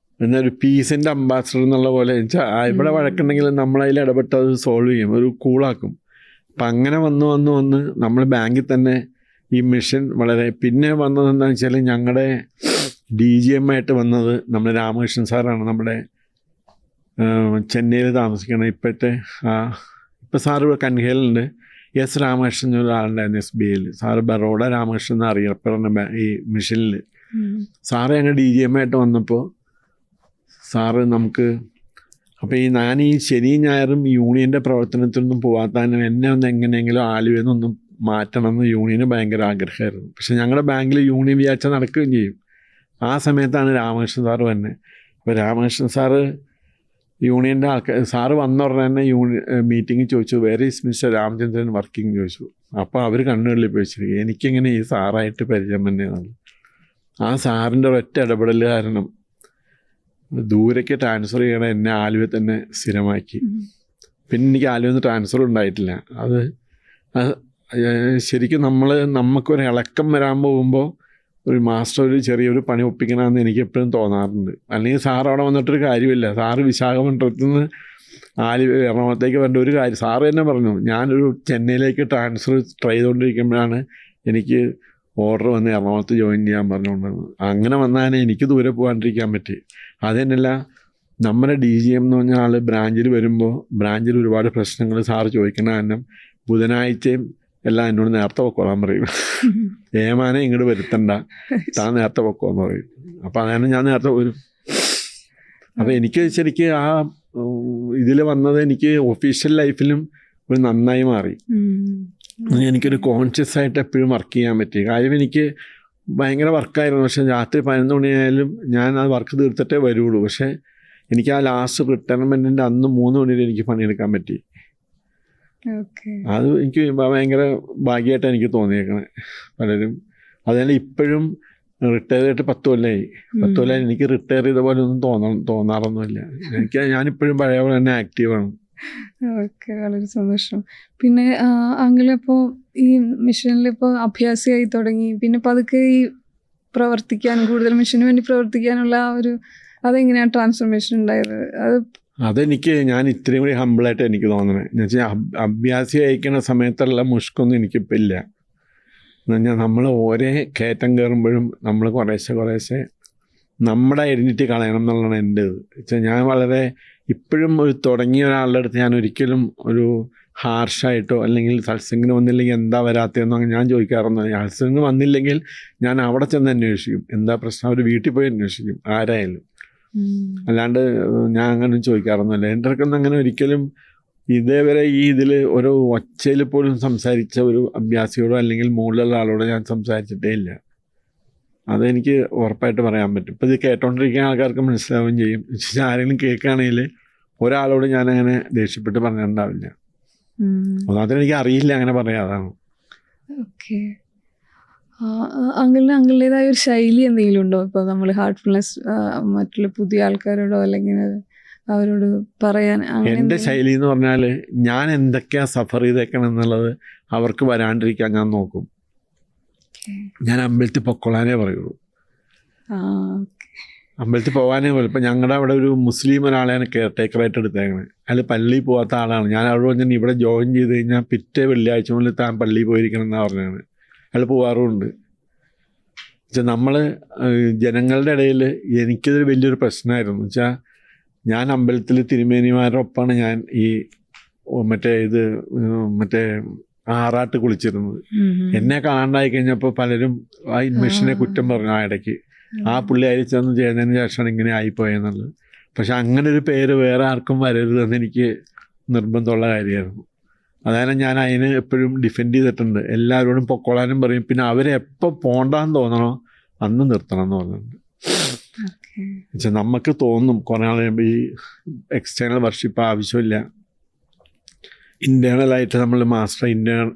പീസിൻ്റെ അംബാസഡർ എന്നുള്ള പോലെ ഇവിടെ വഴക്കുണ്ടെങ്കിൽ നമ്മളതിൽ ഇടപെട്ട് അത് സോൾവ് ചെയ്യും, ഒരു കൂളാക്കും. അപ്പം അങ്ങനെ വന്ന് നമ്മൾ ബാങ്കിൽ തന്നെ ഈ മിഷൻ വളരെ പിന്നെ വന്നത് എന്താണെന്ന് വെച്ചാൽ ഞങ്ങളുടെ DGM ആയിട്ട് വന്നത് നമ്മുടെ രാമകൃഷ്ണൻ സാറാണ്. നമ്മുടെ ചെന്നൈയിൽ താമസിക്കണം ഇപ്പോഴത്തെ. ഇപ്പോൾ സാറ് ഇവിടെ കൻഹേലുണ്ട്. എസ് രാമകൃഷ്ണൻ ഒരാളുണ്ടായിരുന്നു SBIയിൽ. സാറ് ബറോഡ രാമകൃഷ്ണൻ എന്ന് അറിയപ്പെടുന്ന ഈ മിഷനിൽ. സാറ് ഞങ്ങൾ DGM ആയിട്ട് വന്നപ്പോൾ സാറ് നമുക്ക് അപ്പോൾ ഞാൻ ഈ ശനിയും ഞായറും യൂണിയൻ്റെ പ്രവർത്തനത്തിനൊന്നും പോകാത്തതിനും എന്നെ ഒന്ന് എങ്ങനെയെങ്കിലും ആലുവെന്നൊന്നും മാറ്റണമെന്ന് യൂണിയന് ഭയങ്കര ആഗ്രഹമായിരുന്നു. പക്ഷെ ഞങ്ങളുടെ ബാങ്കിൽ യൂണിയൻ വിചാരിച്ചാൽ നടക്കുകയും ചെയ്യും. ആ സമയത്താണ് രാമകൃഷ്ണൻ സാറ് തന്നെ. അപ്പോൾ രാമകൃഷ്ണൻ സാറ് യൂണിയൻ്റെ സാറ് വന്ന ഉടനെ തന്നെ മീറ്റിംഗ് ചോദിച്ചു, വേറെ ഈസ് മിസ്റ്റർ രാമചന്ദ്രൻ വർക്കിംഗ് ചോദിച്ചു. അപ്പോൾ അവർ കണ്ണുകളിൽ പോയിച്ചിരിക്കും, എനിക്കെങ്ങനെ ഈ സാറായിട്ട് പരിചയം തന്നെയാണ്. ആ സാറിൻ്റെ ഒരൊറ്റ ഇടപെടൽ കാരണം ദൂരേക്ക് ട്രാൻസ്ഫർ ചെയ്യണം എന്നെ ആലുവ തന്നെ സ്ഥിരമാക്കി. പിന്നെ എനിക്ക് ആലുവ നിന്ന് ട്രാൻസ്ഫർ ഉണ്ടായിട്ടില്ല. അത് ശരിക്കും നമുക്കൊരു ഇളക്കം വരാൻ പോകുമ്പോൾ ഒരു മാസ്റ്റർ ഒരു ചെറിയൊരു പണി ഒപ്പിക്കണമെന്ന് എനിക്ക് എപ്പോഴും തോന്നാറുണ്ട്. അല്ലെങ്കിൽ സാറ് അവിടെ വന്നിട്ടൊരു കാര്യമില്ല. സാറ് വിശാഖപട്ടണത്തിൽ നിന്ന് എറണാകുളത്തേക്ക് വരേണ്ട ഒരു കാര്യം സാറ് തന്നെ പറഞ്ഞു. ഞാനൊരു ചെന്നൈയിലേക്ക് ട്രാൻസ്ഫർ ട്രൈ ചെയ്തുകൊണ്ടിരിക്കുമ്പോഴാണ് എനിക്ക് ഓർഡർ വന്ന് എറണാകുളത്ത് ജോയിൻ ചെയ്യാൻ പറഞ്ഞുകൊണ്ടിരുന്നത്. അങ്ങനെ വന്നാൽ എനിക്ക് ദൂരെ പോകാണ്ടിരിക്കാൻ പറ്റി. അത് തന്നെയല്ല, നമ്മുടെ DGM എന്ന് പറഞ്ഞ ആൾ ബ്രാഞ്ചിൽ വരുമ്പോൾ ബ്രാഞ്ചിൽ ഒരുപാട് പ്രശ്നങ്ങൾ സാറ് ചോദിക്കണ കാരണം ബുധനാഴ്ചയും എല്ലാം എന്നോട് നേരത്തെ പൊക്കോളാൻ പറയും. ഏമാനെ ഇങ്ങോട്ട് വരുത്തണ്ട, താൻ നേരത്തെ പൊക്കോന്ന് പറയും. അപ്പം അങ്ങനെ ഞാൻ നേരത്തെ വരും. അപ്പം എനിക്ക് ശരിക്ക് ആ ഇതിൽ വന്നത് എനിക്ക് ഒഫീഷ്യൽ ലൈഫിലും ഒരു നന്നായി മാറി. എനിക്കൊരു കോൺഷ്യസ് ആയിട്ട് എപ്പോഴും വർക്ക് ചെയ്യാൻ പറ്റി. കാര്യം എനിക്ക് ഭയങ്കര വർക്കായിരുന്നു. പക്ഷേ രാത്രി 11 മണിയായാലും ഞാൻ ആ വർക്ക് തീർത്തിട്ടേ വരുള്ളൂ. പക്ഷേ എനിക്ക് ആ ലാസ്റ്റ് റിട്ടയർമെൻറ്റിൻ്റെ അന്ന് 3 മണി വരെ എനിക്ക് പണിയെടുക്കാൻ പറ്റി. അത് എനിക്ക് ഭയങ്കര ഭാഗ്യമായിട്ടാണ് എനിക്ക് തോന്നിയേക്കണേ. പലരും അതുപോലെ ഇപ്പോഴും റിട്ടയർ ചെയ്തിട്ട് 10 കൊല്ലമായി. 10 കൊല്ലമായി എനിക്ക് റിട്ടയർ ചെയ്ത പോലെ ഒന്നും തോന്നാറൊന്നുമില്ല. ഞാനിപ്പോഴും പഴയ പോലെ തന്നെ ആക്റ്റീവാണ്. ഓക്കെ, വളരെ സന്തോഷം. പിന്നെ അങ്കിളിപ്പോൾ ഈ മിഷനിലിപ്പോൾ അഭ്യാസിയായി തുടങ്ങി, പിന്നെ പതുക്കെ ഈ പ്രവർത്തിക്കാൻ കൂടുതൽ മിഷന് വേണ്ടി പ്രവർത്തിക്കാനുള്ള അതെങ്ങനെയാണ് ട്രാൻസ്ഫോർമേഷൻ ഉണ്ടായത്? ഞാൻ ഇത്രയും കൂടി ഹമ്പിളായിട്ട് എനിക്ക് തോന്നണേ എന്ന് വെച്ചാൽ അഭ്യാസി അയക്കുന്ന സമയത്തുള്ള മുഷ്കൊന്നും എനിക്കിപ്പോൾ ഇല്ല. എന്ന് പറഞ്ഞാൽ നമ്മൾ ഓരോ കയറ്റം കയറുമ്പോഴും നമ്മൾ കുറേശ്ശെ നമ്മുടെ ഐഡൻറ്റിറ്റി കളയണം എന്നുള്ളതാണ് എൻ്റെ ഇത്. വെച്ചാൽ ഞാൻ വളരെ ഇപ്പോഴും തുടങ്ങിയ ഒരാളുടെ അടുത്ത് ഞാൻ ഒരിക്കലും ഒരു ഹാർഷായിട്ടോ അല്ലെങ്കിൽ സത്സംഗിന് വന്നില്ലെങ്കിൽ എന്താ വരാത്തതെന്നോ ഞാൻ ചോദിക്കാറൊന്നും. സത്സംഗിന് വന്നില്ലെങ്കിൽ ഞാൻ അവിടെ ചെന്ന് അന്വേഷിക്കും എന്താ പ്രശ്നം. അവർ വീട്ടിൽ പോയി അന്വേഷിക്കും ആരായാലും. അല്ലാണ്ട് ഞാൻ അങ്ങനെ ചോദിക്കാറൊന്നുമില്ല. എൻ്റെ അടുക്കൊന്നും അങ്ങനെ ഒരിക്കലും ഇതേവരെ ഈ ഇതിൽ ഒരു ഒച്ചയിൽ പോലും സംസാരിച്ച ഒരു അഭ്യാസിയോടോ അല്ലെങ്കിൽ മുകളിലുള്ള ആളോടോ ഞാൻ സംസാരിച്ചിട്ടേ ഇല്ല. അതെനിക്ക് ഉറപ്പായിട്ട് പറയാൻ പറ്റും. ഇപ്പോൾ ഇത് കേട്ടോണ്ടിരിക്കുന്ന ആൾക്കാർക്ക് മനസ്സിലാവുകയും ചെയ്യും. ആരെങ്കിലും കേൾക്കുകയാണെങ്കിൽ ഒരാളോട് ഞാനങ്ങനെ ദേഷ്യപ്പെട്ട് പറഞ്ഞിട്ടുണ്ടാവില്ല. ഒന്നാമത്തെ എനിക്ക് അറിയില്ല അങ്ങനെ പറയാം, അതാണ്. ഓക്കെ, അങ്കിളിൻ്റെതായ ഒരു ശൈലി എന്തെങ്കിലും ഉണ്ടോ? ഇപ്പോൾ നമ്മൾ ഹാർട്ട്ഫുൾനെസ് മറ്റുള്ള പുതിയ ആൾക്കാരോടോ അല്ലെങ്കിൽ അവരോട് പറയാൻ? എൻ്റെ ശൈലി എന്ന് പറഞ്ഞാൽ ഞാൻ എന്തൊക്കെയാണ് സഫർ ചെയ്തേക്കണം എന്നുള്ളത് അവർക്ക് വരാണ്ടിരിക്കാൻ ഞാൻ നോക്കും. ഞാൻ അമ്പലത്തിൽ പൊക്കോളാനേ പറയുള്ളൂ. അമ്പലത്തിൽ പോകാനേ പറയും. ഇപ്പം ഞങ്ങളുടെ അവിടെ ഒരു മുസ്ലിം ഒരാളെയാണ് കെയർ ടേക്കറായിട്ട് എടുത്തേക്കണേ. അതിൽ പള്ളിയിൽ പോകാത്ത ആളാണ്. ഞാൻ അവിടെ പറഞ്ഞാൽ ഇവിടെ ജോയിൻ ചെയ്ത് കഴിഞ്ഞാൽ പിറ്റേ വെള്ളിയാഴ്ച മുതൽ താൻ പള്ളിയിൽ പോയിരിക്കണം എന്നാണ് പറഞ്ഞാണ്. അയാൾ പോകാറുമുണ്ട്. വെച്ചാൽ നമ്മൾ ജനങ്ങളുടെ ഇടയിൽ എനിക്കിതൊരു വലിയൊരു പ്രശ്നമായിരുന്നു. വെച്ചാൽ ഞാൻ അമ്പലത്തിൽ തിരുമേനിമാരുടെ ഒപ്പമാണ് ഞാൻ ഈ മറ്റേ ആറാട്ട് കുളിച്ചിരുന്നത്. എന്നെ കാണാണ്ടായി കഴിഞ്ഞപ്പോൾ പലരും ആ മിഷനെ കുറ്റം പറഞ്ഞു ആ ഇടയ്ക്ക്. ആ പുള്ളി അയച്ചൊന്നും ചെയ്തതിന് ശേഷമാണ് ഇങ്ങനെ ആയിപ്പോയെന്നുള്ളത്. പക്ഷെ അങ്ങനെ ഒരു പേര് വേറെ ആർക്കും വരരുതെന്ന് എനിക്ക് നിർബന്ധമുള്ള കാര്യമായിരുന്നു. അതായത് ഞാൻ അതിന് എപ്പോഴും ഡിഫെൻഡ് ചെയ്തിട്ടുണ്ട്. എല്ലാവരോടും പൊക്കോളാനും പറയും. പിന്നെ അവരെ എപ്പോൾ പോണ്ടാന്ന് തോന്നണോ അന്ന് നിർത്തണം എന്ന് പറഞ്ഞിട്ടുണ്ട്. വെച്ചാൽ നമുക്ക് തോന്നും കുറേ നാൾ കഴിയുമ്പോൾ ഈ എക്സ്റ്റേണൽ വർഷിപ്പ് ആവശ്യമില്ല, ഇൻറ്റേർണലായിട്ട് നമ്മൾ മാസ്റ്റർ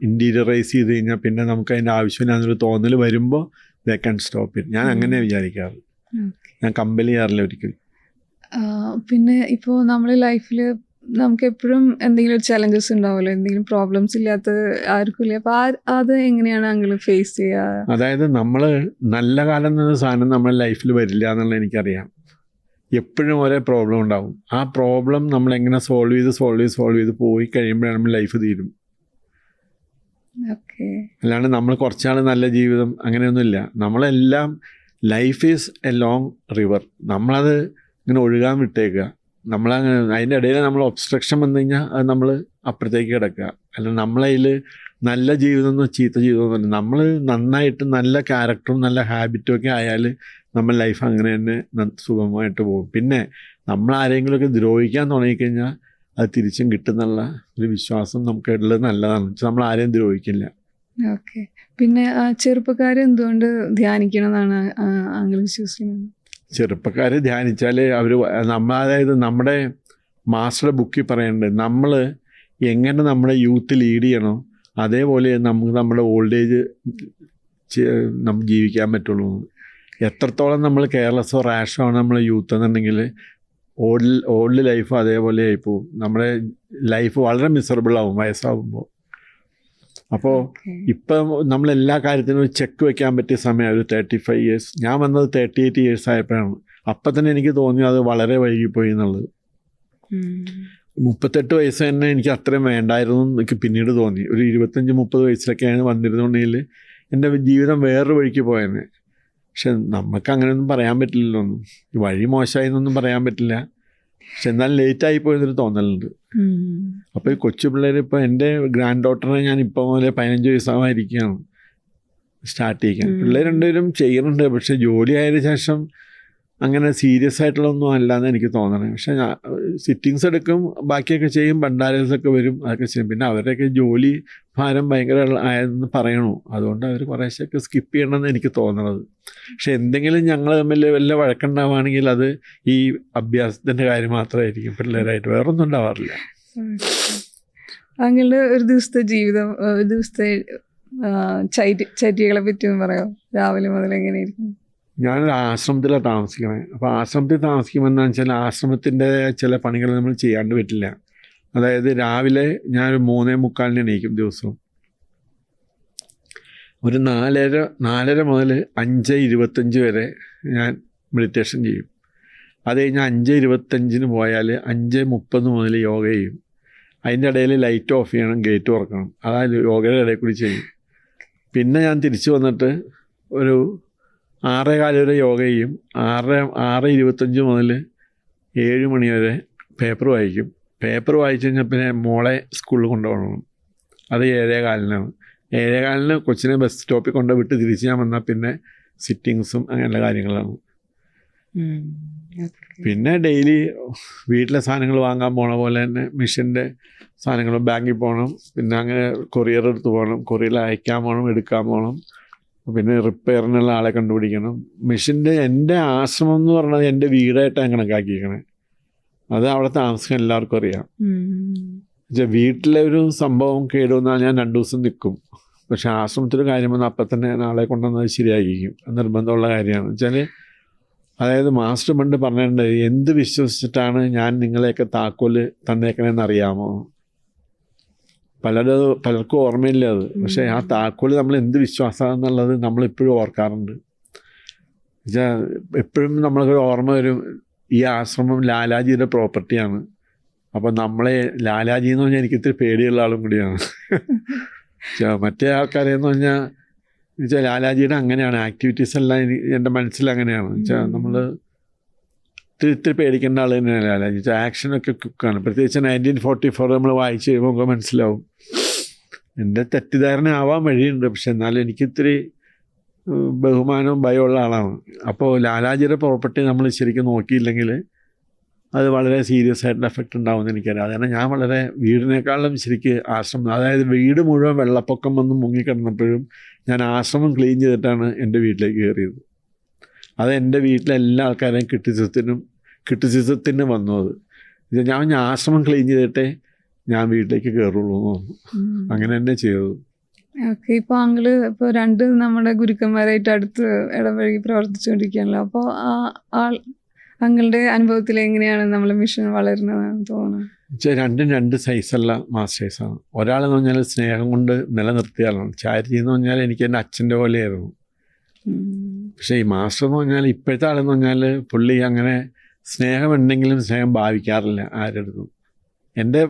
ഇൻറ്റീരിയറൈസ് ചെയ്ത് കഴിഞ്ഞാൽ പിന്നെ നമുക്ക് അതിൻ്റെ ആവശ്യമില്ലാന്നൊരു തോന്നൽ വരുമ്പോൾ ദേ ക്യാൻ സ്റ്റോപ്പ് ഇറ്റ്. ഞാൻ അങ്ങനെ വിചാരിക്കാറ്. ഞാൻ കമ്പൽ ചെയ്യാറില്ല ഒരിക്കലും. പിന്നെ ഇപ്പോൾ നമ്മുടെ ലൈഫിൽ നമുക്ക് എപ്പോഴും എന്തെങ്കിലും ചലഞ്ചസ് ഉണ്ടാവുമല്ലോ, എന്തെങ്കിലും പ്രോബ്ലംസ് ഇല്ലാത്ത ആർക്കും ഇല്ല. അപ്പോൾ അത് എങ്ങനെയാണ് അങ്കിൾ ഫേസ് ചെയ്യുക? അതായത് നമ്മൾ നല്ല കാലം എന്ന സാധനം നമ്മുടെ ലൈഫിൽ വരില്ല എന്നുള്ളത് എനിക്കറിയാം. എപ്പോഴും ഒരേ പ്രോബ്ലം ഉണ്ടാവും. ആ പ്രോബ്ലം നമ്മളെങ്ങനെ സോൾവ് ചെയ്ത് പോയി കഴിയുമ്പോഴാണ് നമ്മൾ ലൈഫ് തീരും. അല്ലാണ്ട് നമ്മൾ കുറച്ചാൾ നല്ല ജീവിതം അങ്ങനെയൊന്നുമില്ല. നമ്മളെല്ലാം life is A long river. നമ്മളത് ഇങ്ങനെ ഒഴുകാൻ വിട്ടേക്കുക. അതിൻ്റെ ഇടയിൽ നമ്മൾ ഒബ്സ്ട്രക്ഷൻ വന്നു കഴിഞ്ഞാൽ അത് നമ്മൾ അപ്പുറത്തേക്ക് കിടക്കുക. അല്ല നമ്മളതിൽ നല്ല ജീവിതമൊന്നും ചീത്ത ജീവിതമൊന്നുമില്ല. നമ്മൾ നന്നായിട്ട് നല്ല ക്യാരക്ടറും നല്ല ഹാബിറ്റും ഒക്കെ ആയാൽ നമ്മൾ ലൈഫ് അങ്ങനെ തന്നെ സുഗമമായിട്ട് പോകും. പിന്നെ നമ്മൾ ആരെങ്കിലുമൊക്കെ ദ്രോഹിക്കാൻ തുടങ്ങിക്കഴിഞ്ഞാൽ അത് തിരിച്ചും കിട്ടുന്നുള്ള ഒരു വിശ്വാസം നമുക്ക് ഉള്ളത് നല്ലതാണ്. നമ്മൾ ആരെയും ദ്രോഹിക്കില്ല. ഓക്കെ. പിന്നെ ചെറുപ്പക്കാർ എന്തുകൊണ്ട് ധ്യാനിക്കണം എന്നാണ് അങ്കിൾ വിശ്വസിക്കുന്നത്? ചെറുപ്പക്കാർ ധ്യാനിച്ചാൽ അതായത് നമ്മുടെ മാസ്റ്ററുടെ ബുക്കിൽ പറയുന്നുണ്ട്, നമ്മൾ എങ്ങനെ നമ്മുടെ യൂത്ത് ലീഡ് ചെയ്യണോ അതേപോലെ നമുക്ക് നമ്മുടെ ഓൾഡ് ഏജ് നമുക്ക് ജീവിക്കാൻ പറ്റുള്ളൂ. എത്രത്തോളം നമ്മൾ കെയർലെസ്സോ റാഷോ ആണ് നമ്മൾ യൂത്ത് എന്നുണ്ടെങ്കിൽ ഓൾഡ് ലൈഫ് അതേപോലെ ആയിപ്പോവും. നമ്മുടെ ലൈഫ് വളരെ മിസറബിളാവും വയസ്സാകുമ്പോൾ. അപ്പോൾ ഇപ്പം നമ്മളെല്ലാ കാര്യത്തിനും ഒരു ചെക്ക് വയ്ക്കാൻ പറ്റിയ സമയം ഒരു 35 years. ഞാൻ വന്നത് 38 years ആയപ്പോഴാണ്. അപ്പം തന്നെ എനിക്ക് തോന്നി അത് വളരെ വൈകിപ്പോയി എന്നുള്ളത്. 38 വയസ്സ് തന്നെ എനിക്ക് അത്രയും വേണ്ടായിരുന്നു എനിക്ക് പിന്നീട് തോന്നി. ഒരു 25-30 വയസ്സിലൊക്കെയാണ് വന്നിരുന്നുണ്ടെങ്കിൽ എൻ്റെ ജീവിതം വേറൊരു വഴിക്ക് പോയെന്നെ. പക്ഷെ നമുക്ക് അങ്ങനെയൊന്നും പറയാൻ പറ്റില്ലല്ലോ. ഒന്നും വഴി മോശമായി എന്നൊന്നും പറയാൻ പറ്റില്ല. പക്ഷെ എന്നാൽ ലേറ്റായി പോയതൊരു തോന്നലുണ്ട്. അപ്പോൾ ഈ കൊച്ചു പിള്ളേർ, ഇപ്പോൾ എൻ്റെ ഗ്രാൻഡ് ഡോട്ടറിനെ ഞാൻ ഇപ്പോൾ മുതലേ 15 വയസ്സായിരിക്കുകയാണ് സ്റ്റാർട്ട് ചെയ്യാൻ. പിള്ളേർ രണ്ടുപേരും ചെയ്യുന്നുണ്ട്. പക്ഷെ ജോലി ആയതിനു ശേഷം അങ്ങനെ സീരിയസ് ആയിട്ടുള്ളതൊന്നും അല്ലാന്ന് എനിക്ക് തോന്നണേ. പക്ഷെ സിറ്റിങ്സ് എടുക്കും, ബാക്കിയൊക്കെ ചെയ്യും, ഭണ്ഡാരസൊക്കെ വരും, അതൊക്കെ ചെയ്യും. പിന്നെ അവരുടെയൊക്കെ ജോലി ഭാരം ഭയങ്കര ആയെന്ന് പറയണു. അതുകൊണ്ട് അവർ കുറേശ്ശൊക്കെ സ്കിപ്പ് ചെയ്യണമെന്ന് എനിക്ക് തോന്നണത്. പക്ഷെ എന്തെങ്കിലും ഞങ്ങൾ തമ്മിൽ വല്ല വഴക്കുണ്ടാവുകയാണെങ്കിൽ അത് ഈ അഭ്യാസത്തിൻ്റെ കാര്യം മാത്രമായിരിക്കും, പിള്ളേരായിട്ട് വേറൊന്നും ഉണ്ടാവാറില്ല. അങ്ങളുടെ ഒരു ദിവസത്തെ ജീവിതം, ഒരു ദിവസത്തെ ചര്യകളെ പറ്റി ഒന്ന് പറയാമോ? രാവിലെ മുതൽ എങ്ങനെയായിരിക്കും? ഞാനൊരു ആശ്രമത്തിലാണ് താമസിക്കണേ. അപ്പോൾ ആശ്രമത്തിൽ താമസിക്കുമെന്ന് വെച്ചാൽ ആശ്രമത്തിൻ്റെ ചില പണികൾ നമ്മൾ ചെയ്യാണ്ട് പറ്റില്ല. അതായത് രാവിലെ ഞാനൊരു 3:45 എണീക്കും ദിവസവും. ഒരു 4:30 മുതൽ 5:25 വരെ ഞാൻ മെഡിറ്റേഷൻ ചെയ്യും. അത് കഴിഞ്ഞ് 5:25 പോയാൽ 5:30 മുതൽ യോഗ ചെയ്യും. അതിൻ്റെ ഇടയിൽ ലൈറ്റ് ഓഫ് ചെയ്യണം, ഗേറ്റ് തുറക്കണം. അതായത് യോഗയുടെ ഇടയിൽ കൂടി ചെയ്യും. പിന്നെ ഞാൻ തിരിച്ചു വന്നിട്ട് ഒരു 6:15 വരെ യോഗ ചെയ്യും. 6:25 മുതൽ 7 മണി വരെ പേപ്പർ വായിക്കും. പേപ്പർ വായിച്ചു കഴിഞ്ഞാൽ പിന്നെ മോളെ സ്കൂളിൽ കൊണ്ടുപോകണം. അത് 7:15 7:15 കൊച്ചിനെ ബസ് സ്റ്റോപ്പിൽ കൊണ്ടുവിട്ട് തിരിച്ച് ഞാൻ വന്നാൽ പിന്നെ സിറ്റിങ്സും അങ്ങനെയുള്ള കാര്യങ്ങളാണ്. പിന്നെ ഡെയിലി വീട്ടിലെ സാധനങ്ങൾ വാങ്ങാൻ പോണ പോലെ തന്നെ മിഷൻ്റെ സാധനങ്ങൾ, ബാങ്കിൽ പോകണം, പിന്നെ അങ്ങനെ കൊറിയർ എടുത്ത് പോകണം, കൊറിയറിൽ അയക്കാൻ പോകണം, എടുക്കാൻ പോകണം, പിന്നെ റിപ്പയറിനുള്ള ആളെ കണ്ടുപിടിക്കണം. മെഷീൻ്റെ എൻ്റെ ആശ്രമം എന്ന് പറഞ്ഞത് എൻ്റെ വീടായിട്ടാണ് കണക്കാക്കിയിരിക്കണേ. അത് അവിടെ താമസിക്കാൻ എല്ലാവർക്കും അറിയാം. വീട്ടിലെ ഒരു സംഭവം കേടുവന്നാൽ ഞാൻ 2 ദിവസം നിൽക്കും. പക്ഷെ ആശ്രമത്തിൻ്റെ കാര്യം വന്നാൽ അപ്പം തന്നെ ആളെ കൊണ്ടുവന്നത് ശരിയാക്കിക്കും. നിർബന്ധമുള്ള കാര്യമാണ്. വെച്ചാൽ അതായത് മാസ്റ്റർ പണ്ട് പറഞ്ഞിട്ടുണ്ട്, എന്ത് വിശ്വസിച്ചിട്ടാണ് ഞാൻ നിങ്ങളെയൊക്കെ താക്കോല് തന്നേക്കണേന്ന് അറിയാമോ? പലർക്കും ഓർമ്മയില്ല അത്. പക്ഷേ ആ താക്കോല് നമ്മൾ എന്ത് വിശ്വാസമാണെന്നുള്ളത് നമ്മളിപ്പോഴും ഓർക്കാറുണ്ട്. എന്നുവെച്ചാൽ എപ്പോഴും നമ്മൾക്കൊരു ഓർമ്മ വരും, ഈ ആശ്രമം ലാലാജിയുടെ പ്രോപ്പർട്ടിയാണ്. അപ്പം നമ്മളെ ലാലാജി എന്ന് പറഞ്ഞാൽ എനിക്ക് ഇത്തിരി പേടിയുള്ള ആളും കൂടിയാണ്. മറ്റേ ആൾക്കാരെന്ന് പറഞ്ഞാൽ ലാലാജിയുടെ അങ്ങനെയാണ് ആക്ടിവിറ്റീസ് എല്ലാം എൻ്റെ മനസ്സിൽ അങ്ങനെയാണ്. വെച്ചാൽ നമ്മൾ ഇത്തിരി പേടിക്കേണ്ട ആൾ തന്നെയല്ല ലാലാജി. ആക്ഷനൊക്കെ ക്വിക്കാണ്. പ്രത്യേകിച്ച് 1944 നമ്മൾ വായിച്ച് കഴിയുമ്പോൾ നമുക്ക് മനസ്സിലാവും. എൻ്റെ തെറ്റിദ്ധാരണ ആവാൻ വഴിയുണ്ട്, പക്ഷെ എന്നാലും എനിക്കിത്തിരി ബഹുമാനവും ഭയമുള്ള ആളാണ്. അപ്പോൾ ലാലാജിയുടെ പ്രോപ്പർട്ടി നമ്മൾ ശരിക്കും നോക്കിയില്ലെങ്കിൽ അത് വളരെ സീരിയസ് ആയിട്ടുള്ള എഫക്റ്റ് ഉണ്ടാവുമെന്ന് എനിക്കറിയാം. അതുകാരണം ഞാൻ വളരെ വീടിനേക്കാളും ശരിക്ക് ആശ്രമം, അതായത് വീട് മുഴുവൻ വെള്ളപ്പൊക്കം വന്ന് മുങ്ങിക്കിടന്നപ്പോഴും ഞാൻ ആശ്രമം ക്ലീൻ ചെയ്തിട്ടാണ് എൻ്റെ വീട്ടിലേക്ക് കയറിയത്. അത് എൻ്റെ വീട്ടിലെ എല്ലാ ആൾക്കാരെയും ക്രിറ്റിസിസത്തിന് വന്നു. അത് ഞാൻ ആശ്രമം ക്ലീൻ ചെയ്തിട്ടേ ഞാൻ വീട്ടിലേക്ക് കയറുള്ളൂ എന്ന് തോന്നുന്നു. അങ്ങനെ തന്നെ ചെയ്തത്. ഓക്കെ. ഇപ്പോൾ അങ്കിള് ഇപ്പോൾ 2 നമ്മുടെ ഗുരുക്കന്മാരായിട്ട് അടുത്ത് ഇടപഴകി പ്രവർത്തിച്ചുകൊണ്ടിരിക്കുകയാണല്ലോ. അപ്പോൾ അങ്കിളുടെ അനുഭവത്തിൽ എങ്ങനെയാണ് നമ്മളെ മിഷൻ വളരുന്നതെന്ന് തോന്നുന്നത്? രണ്ടും 2 സൈസല്ല മാസ്റ്റേഴ്സാണ്. ഒരാളെന്ന് പറഞ്ഞാൽ സ്നേഹം കൊണ്ട് നിലനിർത്തിയ ആളാണ്. ചാരിറ്റി എന്ന് പറഞ്ഞാൽ എനിക്ക് എൻ്റെ അച്ഛൻ്റെ പോലെയായിരുന്നു. പക്ഷേ ഈ മാസ്റ്റർ എന്ന് പറഞ്ഞാൽ ഇപ്പോഴത്തെ ആളെന്ന് പറഞ്ഞാൽ പുള്ളി അങ്ങനെ സ്നേഹമുണ്ടെങ്കിലും സ്നേഹം ഭാവിക്കാറില്ല ആരെടുത്തും. എൻ്റെ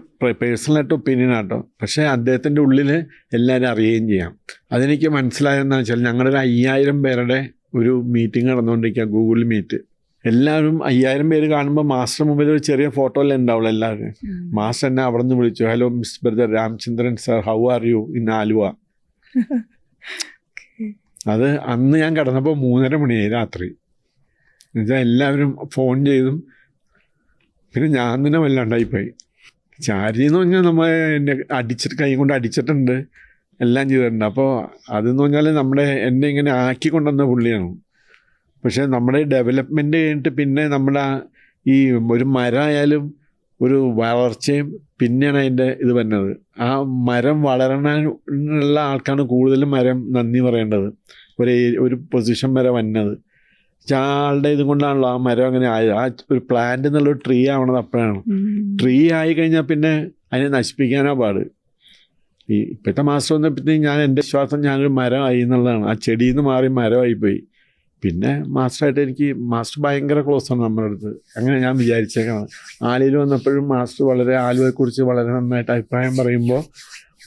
പേഴ്സണലായിട്ട് ഒപ്പീനിയൻ ആട്ടോ. പക്ഷേ അദ്ദേഹത്തിൻ്റെ ഉള്ളിൽ എല്ലാവരും അറിയുകയും ചെയ്യാം. അതെനിക്ക് മനസ്സിലായതെന്ന് വെച്ചാൽ ഞങ്ങളുടെ ഒരു 5000 പേരുടെ ഒരു മീറ്റിംഗ് നടന്നുകൊണ്ടിരിക്കുക, ഗൂഗിൾ മീറ്റ്. എല്ലാവരും 5000 പേര് കാണുമ്പോൾ മാസ്റ്റർ മുമ്പിൽ ഒരു ചെറിയ ഫോട്ടോ അല്ലേ ഉണ്ടാവുള്ളൂ എല്ലാവരും. മാസ്റ്റർ എന്നെ അവിടെ നിന്ന് വിളിച്ചു, hello miss brother Ramachandran sir, how are you in Aluva. അത് അന്ന് ഞാൻ കിടന്നപ്പോൾ 3:30 മണിയായി രാത്രി. എന്നുവെച്ചാൽ എല്ലാവരും ഫോൺ ചെയ്തും പിന്നെ ഞാൻ തന്നെ വല്ലാണ്ടായിപ്പോയി. ചാരി എന്ന് പറഞ്ഞാൽ നമ്മൾ എന്നെ കൈ കൊണ്ട് അടിച്ചിട്ടുണ്ട്, എല്ലാം ചെയ്തിട്ടുണ്ട്. അപ്പോൾ അതെന്ന് പറഞ്ഞാൽ എന്നെ ഇങ്ങനെ ആക്കിക്കൊണ്ടുവന്ന പുള്ളിയാണ്. പക്ഷേ നമ്മുടെ ഡെവലപ്മെൻറ്റ് കഴിഞ്ഞിട്ട് പിന്നെ നമ്മുടെ ഈ ഒരു മരമായാലും ഒരു വളർച്ചയും പിന്നെയാണ് അതിൻ്റെ ഇത് വരുന്നത്. ആ മരം വളരണുള്ള ആൾക്കാണ് കൂടുതലും മരം നന്ദി പറയേണ്ടത്, ഒരു പൊസിഷൻ വരെ വന്നത്. ആളുടെ ഇതും കൊണ്ടാണല്ലോ ആ മരം അങ്ങനെ ആയത്. ആ ഒരു പ്ലാന്റ് എന്നുള്ളൊരു ട്രീ ആവണത് അപ്പോഴാണ്. ട്രീ ആയി കഴിഞ്ഞാൽ പിന്നെ അതിനെ നശിപ്പിക്കാനാ പാട്. ഈ ഇപ്പോഴത്തെ മാസ്റ്റർ വന്നപ്പോഴത്തേക്കും ഞാൻ എൻ്റെ വിശ്വാസം ഞാനൊരു മരമായി എന്നുള്ളതാണ്. ആ ചെടിയിൽ നിന്ന് മാറി മരമായിപ്പോയി. പിന്നെ മാസ്റ്ററായിട്ട് മാസ്റ്റർ ഭയങ്കര ക്ലോസാണ് നമ്മുടെ അടുത്ത്. അങ്ങനെ ഞാൻ വിചാരിച്ചേക്കാണ്. ആലുവയിൽ വന്നപ്പോഴും മാസ്റ്റർ ആലുവയെക്കുറിച്ച് വളരെ നന്നായിട്ട് അഭിപ്രായം പറയുമ്പോൾ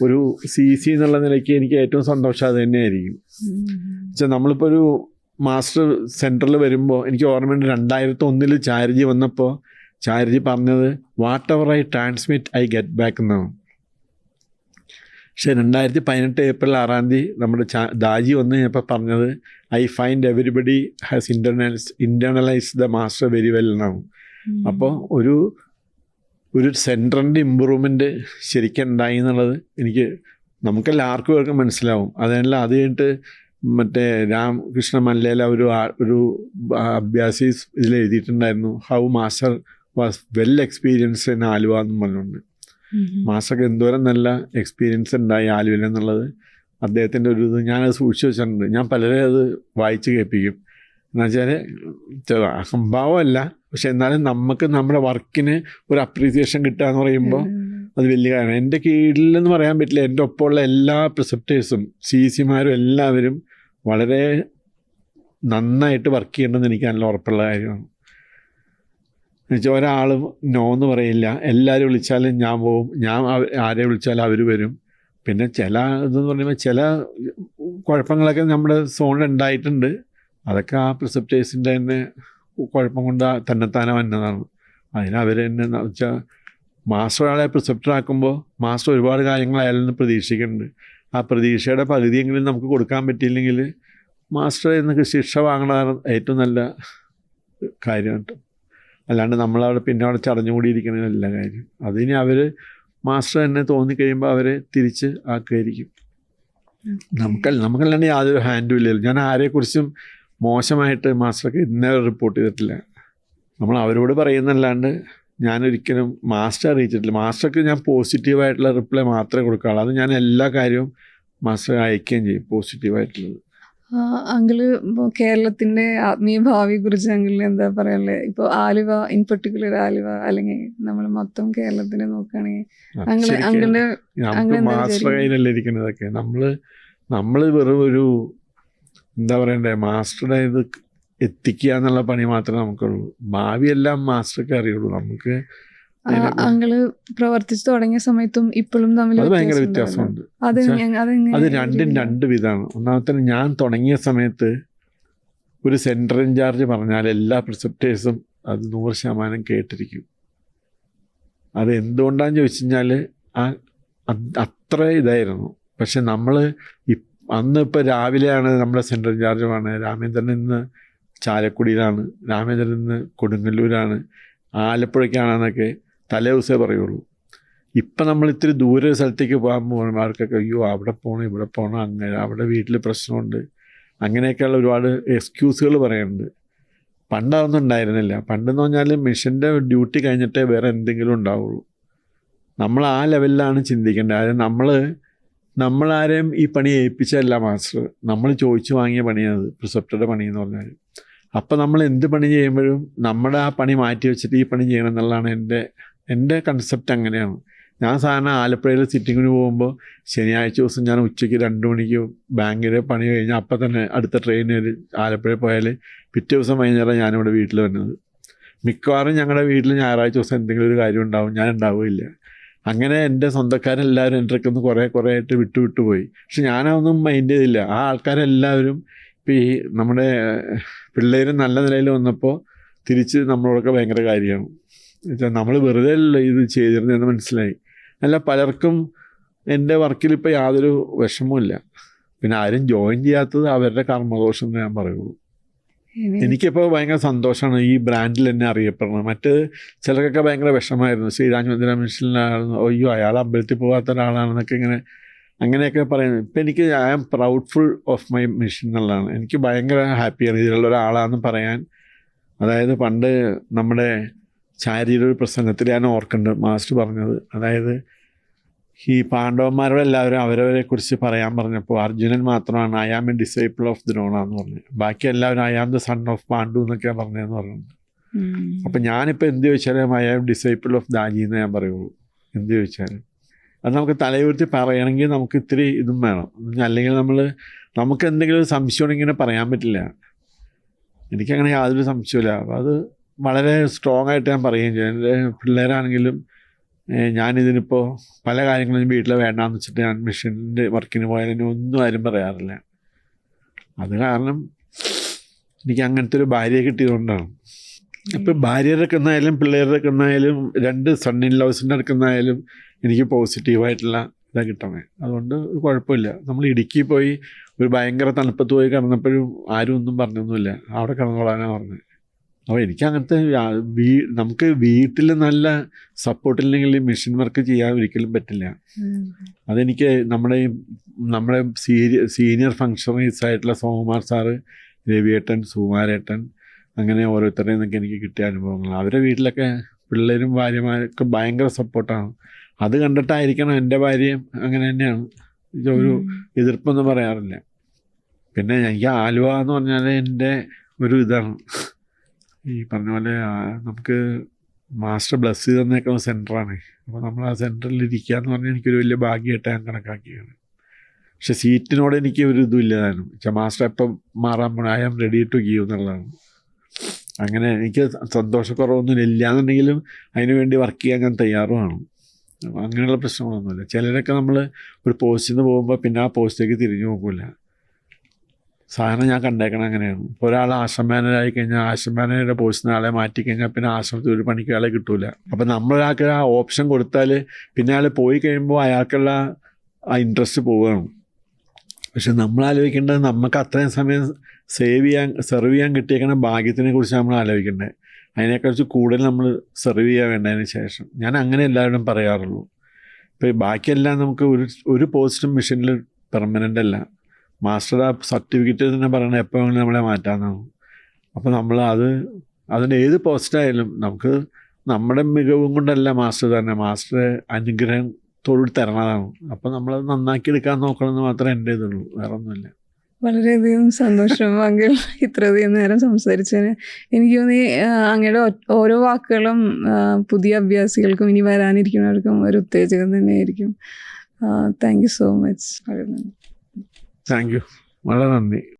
ഒരു CC എന്നുള്ള നിലയ്ക്ക് എനിക്ക് ഏറ്റവും സന്തോഷം അത് തന്നെയായിരിക്കും. വെച്ചാൽ നമ്മളിപ്പോൾ ഒരു മാസ്റ്റർ സെൻറ്ററിൽ വരുമ്പോൾ എനിക്ക് ഓർമ്മയുണ്ട് 2001 ചാരിജി വന്നപ്പോൾ ചാരിജി പറഞ്ഞത് what ever I transmit I get back എന്നാണ്. പക്ഷേ 2018 ഏപ്രിൽ 6 നമ്മുടെ ദാജി വന്ന് കഴിഞ്ഞപ്പോൾ പറഞ്ഞത് I find everybody has internalise the master very well എന്നാണ്. അപ്പോൾ ഒരു സെൻറ്ററിൻ്റെ ഇമ്പ്രൂവ്മെൻറ്റ് ശരിക്കും ഉണ്ടായി എന്നുള്ളത് നമുക്കെല്ലാവർക്കും പേർക്ക് മനസ്സിലാവും. അതല്ല അത് കഴിഞ്ഞിട്ട് മറ്റേ രാമകൃഷ്ണ മല്ലേല ഒരു അഭ്യാസി ഇതിൽ എഴുതിയിട്ടുണ്ടായിരുന്നു, how master was well experienced in Aluva എന്നും പറഞ്ഞുകൊണ്ട്. മാസ്റ്റർക്ക് എന്തോരം നല്ല എക്സ്പീരിയൻസ് ഉണ്ടായി ആലുവയിൽ എന്നുള്ളത് അദ്ദേഹത്തിൻ്റെ ഒരു ഇത് ഞാനത് സൂക്ഷിച്ച് വെച്ചിട്ടുണ്ട്. ഞാൻ പലരെ അത് വായിച്ച് കേൾപ്പിക്കും. എന്നുവെച്ചാൽ അഹംഭാവമല്ല, പക്ഷെ എന്നാലും നമുക്ക് നമ്മുടെ വർക്കിന് ഒരു അപ്രീസിയേഷൻ കിട്ടുക എന്ന് പറയുമ്പോൾ അത് വലിയ കാര്യമാണ്. എൻ്റെ കീഴിലെന്ന് പറയാൻ പറ്റില്ല, എൻ്റെ ഒപ്പമുള്ള എല്ലാ പ്രിസെപ്റ്റേഴ്സും CCമാരും എല്ലാവരും വളരെ നന്നായിട്ട് വർക്ക് ചെയ്യണമെന്ന് എനിക്ക് നല്ല ഉറപ്പുള്ള കാര്യമാണ്. എന്നുവെച്ചാൽ ഒരാളും നോ എന്ന് പറയില്ല. എല്ലാവരും വിളിച്ചാലും ഞാൻ പോവും, ഞാൻ ആരെ വിളിച്ചാലും അവർ വരും. പിന്നെ ചില ഇതെന്ന് പറയുമ്പോൾ ചില കുഴപ്പങ്ങളൊക്കെ നമ്മുടെ സോണിൽ ഉണ്ടായിട്ടുണ്ട്. അതൊക്കെ ആ പ്രിസെപ്റ്റേഴ്സിൻ്റെ തന്നെ കുഴപ്പം കൊണ്ട് തന്നെത്താനെ വന്നതാണ്. അവർ തന്നെ വെച്ചാൽ മാസ്റ്റർ ഒരാളെ പ്രിസെപ്റ്ററാക്കുമ്പോൾ മാസ്റ്റർ ഒരുപാട് കാര്യങ്ങൾ അയാളിൽ നിന്ന് പ്രതീക്ഷിക്കുന്നുണ്ട്. ആ പ്രതീക്ഷയുടെ പകുതിയെങ്കിലും നമുക്ക് കൊടുക്കാൻ പറ്റിയില്ലെങ്കിൽ മാസ്റ്റർ എന്നൊക്കെ ശിക്ഷ വാങ്ങണതാണ് ഏറ്റവും നല്ല കാര്യം കേട്ടോ. അല്ലാണ്ട് നമ്മളവിടെ പിന്നെ അവിടെ ചടഞ്ഞുകൂടിയിരിക്കണതല്ല കാര്യം. അതിന് മാസ്റ്റർ തന്നെ തോന്നിക്കഴിയുമ്പോൾ അവരെ തിരിച്ച് ആക്കുമായിരിക്കും. നമുക്കല്ലാണ്ട് യാതൊരു ഹാൻഡും ഇല്ലല്ലോ. ഞാൻ ആരെക്കുറിച്ചും മോശമായിട്ട് മാസ്റ്റർക്ക് ഇന്നേ റിപ്പോർട്ട് ചെയ്തിട്ടില്ല. നമ്മൾ അവരോട് പറയുന്നല്ലാണ്ട് ഞാനൊരിക്കലും മാസ്റ്റർ അറിയിച്ചിട്ടില്ല. മാസ്റ്റർക്ക് ഞാൻ പോസിറ്റീവായിട്ടുള്ള റിപ്ലൈ മാത്രമേ കൊടുക്കാറുള്ളൂ. അത് ഞാൻ എല്ലാ കാര്യവും മാസ്റ്റർ അയക്കുകയും ചെയ്യും പോസിറ്റീവായിട്ടുള്ളത്. അങ്കിള് ഇപ്പോൾ കേരളത്തിൻ്റെ ആത്മീയ ഭാവിയെക്കുറിച്ച് അങ്കിളിന് എന്താ പറയാനുള്ളത്? ഇപ്പോൾ ആലുവ ഇൻ പെർട്ടിക്കുലർ ആലുവ അല്ലെങ്കിൽ നമ്മൾ മൊത്തം കേരളത്തിനെ നോക്കുകയാണെങ്കിൽ അങ്കിളിൻ്റെ നമുക്ക് മാസ്റ്റർ കയ്യിലല്ലേ ഇരിക്കുന്നതൊക്കെ. നമ്മൾ വെറും ഒരു എന്താ പറയണ്ടേ, മാസ്റ്ററുടെ ഇത് എത്തിക്കുക എന്നുള്ള പണി മാത്രമേ നമുക്കുള്ളൂ. ഭാവിയെല്ലാം മാസ്റ്റർക്ക് അറിയുള്ളൂ. നമുക്ക് അങ്കിള് പ്രവർത്തിച്ചു തുടങ്ങിയ സമയത്തും ഇപ്പോഴും തമ്മിൽ അത് ഭയങ്കര വ്യത്യാസമുണ്ട്. അത് രണ്ടും രണ്ട് വിധമാണ്. ഒന്നാമത്തെ, ഞാൻ തുടങ്ങിയ സമയത്ത് ഒരു സെൻറ്റർ ഇൻചാർജ് പറഞ്ഞാൽ എല്ലാ പ്രിസെപ്റ്റേഴ്സും അത് 100% കേട്ടിരിക്കും. അത് എന്തുകൊണ്ടാണെന്ന് ചോദിച്ചു കഴിഞ്ഞാൽ അത്ര ഇതായിരുന്നു. പക്ഷെ നമ്മൾ അന്ന് ഇപ്പോൾ രാവിലെയാണ് നമ്മുടെ സെൻട്രൽ ഇൻചാർജുമാണ് രാമേന്ദ്രൻ, ഇന്ന് ചാലക്കുടിയിലാണ്, രാമേന്ദ്രൻ ഇന്ന് കൊടുങ്ങല്ലൂരാണ്, ആലപ്പുഴയ്ക്കാണെന്നൊക്കെ തലേ ദിവസമേ പറയുള്ളൂ. ഇപ്പം നമ്മൾ ഇത്തിരി ദൂരെ സ്ഥലത്തേക്ക് പോകാൻ പോകുന്നവർക്കൊക്കെ അയ്യോ അവിടെ പോകണം ഇവിടെ പോകണം, അങ്ങനെ അവിടെ വീട്ടിൽ പ്രശ്നമുണ്ട്, അങ്ങനെയൊക്കെയുള്ള ഒരുപാട് എക്സ്ക്യൂസുകൾ പറയുന്നുണ്ട്. പണ്ടതൊന്നും ഉണ്ടായിരുന്നില്ല. പണ്ടെന്ന് പറഞ്ഞാൽ മിഷൻ്റെ ഡ്യൂട്ടി കഴിഞ്ഞിട്ടേ വേറെ എന്തെങ്കിലും ഉണ്ടാവുള്ളൂ. നമ്മൾ ആ ലെവലിലാണ് ചിന്തിക്കേണ്ടത്. അതായത് നമ്മളാരെയും ഈ പണി ഏൽപ്പിച്ചതല്ല മാസ്റ്റർ, നമ്മൾ ചോദിച്ചു വാങ്ങിയ പണിയാണത്, പ്രിസെപ്റ്ററുടെ പണി എന്ന് പറഞ്ഞാൽ. അപ്പം നമ്മൾ എന്ത് പണി ചെയ്യുമ്പോഴും നമ്മുടെ ആ പണി മാറ്റി വെച്ചിട്ട് ഈ പണി ചെയ്യണം എന്നുള്ളതാണ് എൻ്റെ കൺസെപ്റ്റ്. അങ്ങനെയാണ്. ഞാൻ സാധാരണ ആലപ്പുഴയിൽ സിറ്റിങ്ങിന് പോകുമ്പോൾ ശനിയാഴ്ച ദിവസം ഞാൻ ഉച്ചയ്ക്ക് 2 മണിക്ക് ബാങ്കിൽ പണി കഴിഞ്ഞാൽ അപ്പം തന്നെ അടുത്ത ട്രെയിനിൽ ആലപ്പുഴ പോയാൽ പിറ്റേ ദിവസം വൈകുന്നേരം ഞാനിവിടെ വീട്ടിൽ വരുന്നത്. മിക്കവാറും ഞങ്ങളുടെ വീട്ടിൽ ഞായറാഴ്ച ദിവസം എന്തെങ്കിലും ഒരു കാര്യം ഉണ്ടാവും, ഞാൻ ഉണ്ടാവുകയില്ല. അങ്ങനെ എൻ്റെ സ്വന്തക്കാരെല്ലാവരും എൻ്റെ അടുത്ത് കുറേ ആയിട്ട് വിട്ടു പോയി. പക്ഷെ ഞാനതൊന്നും മൈൻഡ് ചെയ്തില്ല. ആ ആൾക്കാരെല്ലാവരും ഇപ്പോൾ ഈ നമ്മുടെ പിള്ളേർ നല്ല നിലയിൽ വന്നപ്പോൾ തിരിച്ച് നമ്മളോടൊക്കെ ഭയങ്കര കാര്യമാണ്. എന്നുവെച്ചാൽ നമ്മൾ വെറുതെ അല്ല ഇത് ചെയ്തിരുന്നതെന്ന് മനസ്സിലായി. അല്ല, പലർക്കും എൻ്റെ വർക്കിൽ ഇപ്പോൾ യാതൊരു വിഷമവുമില്ല. പിന്നെ ആരും ജോയിൻ ചെയ്യാത്തത് അവരുടെ കർമ്മദോഷം എന്ന് ഞാൻ പറയുള്ളൂ. എനിക്കിപ്പോൾ ഭയങ്കര സന്തോഷമാണ് ഈ ബ്രാൻഡിൽ എന്നെ അറിയപ്പെടുന്നത്. മറ്റ് ചിലർക്കൊക്കെ ഭയങ്കര വിഷമമായിരുന്നു, ശ്രീരാജമന്ദിര മിഷനിലാണെന്ന്, അയ്യോ അയാൾ അമ്പലത്തിൽ പോകാത്ത ഒരാളാണെന്നൊക്കെ അങ്ങനെയൊക്കെ പറയുന്നത്. ഇപ്പം എനിക്ക് I am proudful of my mission എന്നുള്ളതാണ്. എനിക്ക് ഭയങ്കര ഹാപ്പിയാണ് ഇതിലുള്ള ഒരാളാണെന്ന് പറയാൻ. അതായത് പണ്ട് നമ്മുടെ ചാരിയുടെ ഒരു പ്രസംഗത്തിൽ ഞാൻ ഓർക്കുന്നുണ്ട് മാസ്റ്റർ പറഞ്ഞത്, അതായത് ഈ പാണ്ഡവന്മാരോട് എല്ലാവരും അവരവരെ കുറിച്ച് പറയാൻ പറഞ്ഞപ്പോൾ അർജുനൻ മാത്രമാണ് I am a disciple of Drona എന്ന് പറഞ്ഞു. ബാക്കി എല്ലാവരും I am the son of Pandu എന്നൊക്കെയാണ് പറഞ്ഞതെന്ന് പറഞ്ഞിട്ടുണ്ട്. അപ്പം ഞാനിപ്പോൾ എന്ത് ചോദിച്ചാലും I am disciple of Daaji എന്ന് ഞാൻ പറയുള്ളൂ. എന്ത് ചോദിച്ചാലും അത് നമുക്ക് തലയുയർത്തി പറയണമെങ്കിൽ നമുക്ക് ഇത്തിരി ഇതും വേണം. അല്ലെങ്കിൽ നമുക്ക് എന്തെങ്കിലും സംശയം ഉണ്ടെങ്കിൽ പറയാൻ പറ്റില്ല. എനിക്കങ്ങനെ യാതൊരു സംശയമില്ല. അപ്പോൾ അത് വളരെ സ്ട്രോങ് ആയിട്ട് ഞാൻ പറയുകയും ചെയ്യും. എൻ്റെ പിള്ളേരാണെങ്കിലും ഞാനിതിനിപ്പോൾ പല കാര്യങ്ങളും വീട്ടിൽ വേണ്ടാന്ന് വെച്ചിട്ട് ഞാൻ മിഷൻ്റെ വർക്കിന് പോയാലും ഒന്നും ആരും പറയാറില്ല. അത് കാരണം എനിക്ക് അങ്ങനത്തെ ഒരു ഭാര്യയെ കിട്ടിയതുകൊണ്ടാണ്. ഇപ്പോൾ ഭാര്യയുടെ അടുക്കുന്നായാലും പിള്ളേരുടെ അടുക്കുന്നായാലും 2 സൺ ഇൻ ലോസിൻ്റെ അടുക്കുന്നായാലും എനിക്ക് പോസിറ്റീവായിട്ടുള്ള ഇതാണ് കിട്ടണേ. അതുകൊണ്ട് കുഴപ്പമില്ല. നമ്മൾ ഇടുക്കി പോയി ഒരു ഭയങ്കര തണുപ്പത്ത് പോയി കിടന്നപ്പോഴും ആരും ഒന്നും പറഞ്ഞൊന്നുമില്ല, അവിടെ കിടന്നോളാനാണ് പറഞ്ഞത്. അപ്പോൾ എനിക്ക് അങ്ങനത്തെ നമുക്ക് വീട്ടിൽ നല്ല സപ്പോർട്ടില്ലെങ്കിൽ മിഷൻ വർക്ക് ചെയ്യാൻ ഒരിക്കലും പറ്റില്ല. അതെനിക്ക് നമ്മുടെ സീനിയർ ഫങ്ഷണറീസ് ആയിട്ടുള്ള സോമകുമാർ സാറ്, രവിയേട്ടൻ, സുകുമാരേട്ടൻ, അങ്ങനെ ഓരോരുത്തരുടെയും നിന്നൊക്കെ എനിക്ക് കിട്ടിയ അനുഭവങ്ങൾ. അവരുടെ വീട്ടിലൊക്കെ പിള്ളേരും ഭാര്യമാരൊക്കെ ഭയങ്കര സപ്പോർട്ടാണ്. അത് കണ്ടിട്ടായിരിക്കണം എൻ്റെ ഭാര്യയും അങ്ങനെ തന്നെയാണ്. ഒരു എതിർപ്പൊന്നും പറയാറില്ല. പിന്നെ എനിക്ക് ആലുവ എന്ന് പറഞ്ഞാൽ എൻ്റെ ഒരു ഇതാണ്. ഈ പറഞ്ഞ പോലെ നമുക്ക് മാസ്റ്റർ ബ്ലസ് ചെയ്ത് തന്നേക്കുന്ന സെൻറ്ററാണ്. അപ്പോൾ നമ്മൾ ആ സെൻറ്ററിൽ ഇരിക്കുക എന്ന് പറഞ്ഞാൽ എനിക്കൊരു വലിയ ഭാഗ്യമായിട്ട് ഞാൻ കണക്കാക്കിയാണ്. പക്ഷെ സീറ്റിനോട് എനിക്ക് ഒരു ഇതുമില്ല താനും. മാസ്റ്റർ എപ്പം മാറാൻ പോകണം, I am ready to give എന്നുള്ളതാണ്. അങ്ങനെ എനിക്ക് സന്തോഷക്കുറവൊന്നും ഇല്ല എന്നുണ്ടെങ്കിലും അതിനു വേണ്ടി വർക്ക് ചെയ്യാൻ ഞാൻ തയ്യാറുമാണ്. അങ്ങനെയുള്ള പ്രശ്നങ്ങളൊന്നുമില്ല. ചിലരൊക്കെ നമ്മൾ ഒരു പോസ്റ്റിൽ നിന്ന് പോകുമ്പോൾ പിന്നെ ആ പോസ്റ്റിലേക്ക് തിരിഞ്ഞു നോക്കില്ല. സാധാരണ ഞാൻ കണ്ടേക്കണം അങ്ങനെയാണ്. ഇപ്പോൾ ഒരാൾ ആശ്രമ മാനേജറായി കഴിഞ്ഞാൽ ആശ്രമ മാനേജറുടെ പോസ്റ്റിൽ നിന്ന് ആളെ മാറ്റിക്കഴിഞ്ഞാൽ പിന്നെ ആശ്രമത്തിൽ ഒരു പണിക്ക് ആളെ കിട്ടൂല. അപ്പം നമ്മളൊരാൾക്ക് ആ ഓപ്ഷൻ കൊടുത്താൽ പിന്നെ ആൾ പോയി കഴിയുമ്പോൾ അയാൾക്കുള്ള ആ ഇൻട്രസ്റ്റ് പോവുകയാണ്. പക്ഷെ നമ്മൾ ആലോചിക്കേണ്ടത് നമുക്ക് അത്രയും സമയം സെർവ് ചെയ്യാൻ കിട്ടിയേക്കുന്ന ഭാഗ്യത്തിനെ കുറിച്ച് നമ്മൾ ആലോചിക്കേണ്ടത്. അതിനെക്കുറിച്ച് കൂടുതൽ നമ്മൾ സെർവ് ചെയ്യാൻ വേണ്ടതിന് ശേഷം ഞാൻ അങ്ങനെ എല്ലാവരോടും പറയാറുള്ളൂ. ഇപ്പോൾ ബാക്കിയെല്ലാം നമുക്ക് ഒരു പോസ്റ്റും മിഷനിൽ പെർമനൻ്റ് അല്ല. മാസ്റ്റർ ആ സർട്ടിഫിക്കറ്റ് തന്നെ പറയണത് എപ്പോൾ വേണമെങ്കിലും നമ്മളെ മാറ്റാമെന്നാണ്. അപ്പോൾ നമ്മൾ അതിന് ഏത് പോസ്റ്റായാലും നമുക്ക് നമ്മുടെ മികവും കൊണ്ടല്ല മാസ്റ്റർ തന്നെ, മാസ്റ്റർ അനുഗ്രഹത്തോട് തരണതാണ്. അപ്പോൾ നമ്മളത് നന്നാക്കി എടുക്കാൻ നോക്കണമെന്ന് മാത്രമേ എൻ്റെ ഇതുള്ളൂ, വേറെ ഒന്നുമില്ല. വളരെയധികം സന്തോഷം അങ്കിൾ ഇത്രയധികം നേരം സംസാരിച്ചതിന്. എനിക്ക് തോന്നി അങ്ങയുടെ ഓരോ വാക്കുകളും പുതിയ അഭ്യാസികൾക്കും ഇനി വരാനിരിക്കുന്നവർക്കും ഒരു ഉത്തേജകം തന്നെയായിരിക്കും. Thank you so much. വളരെ നന്ദി. താങ്ക് യു, വളരെ നന്ദി.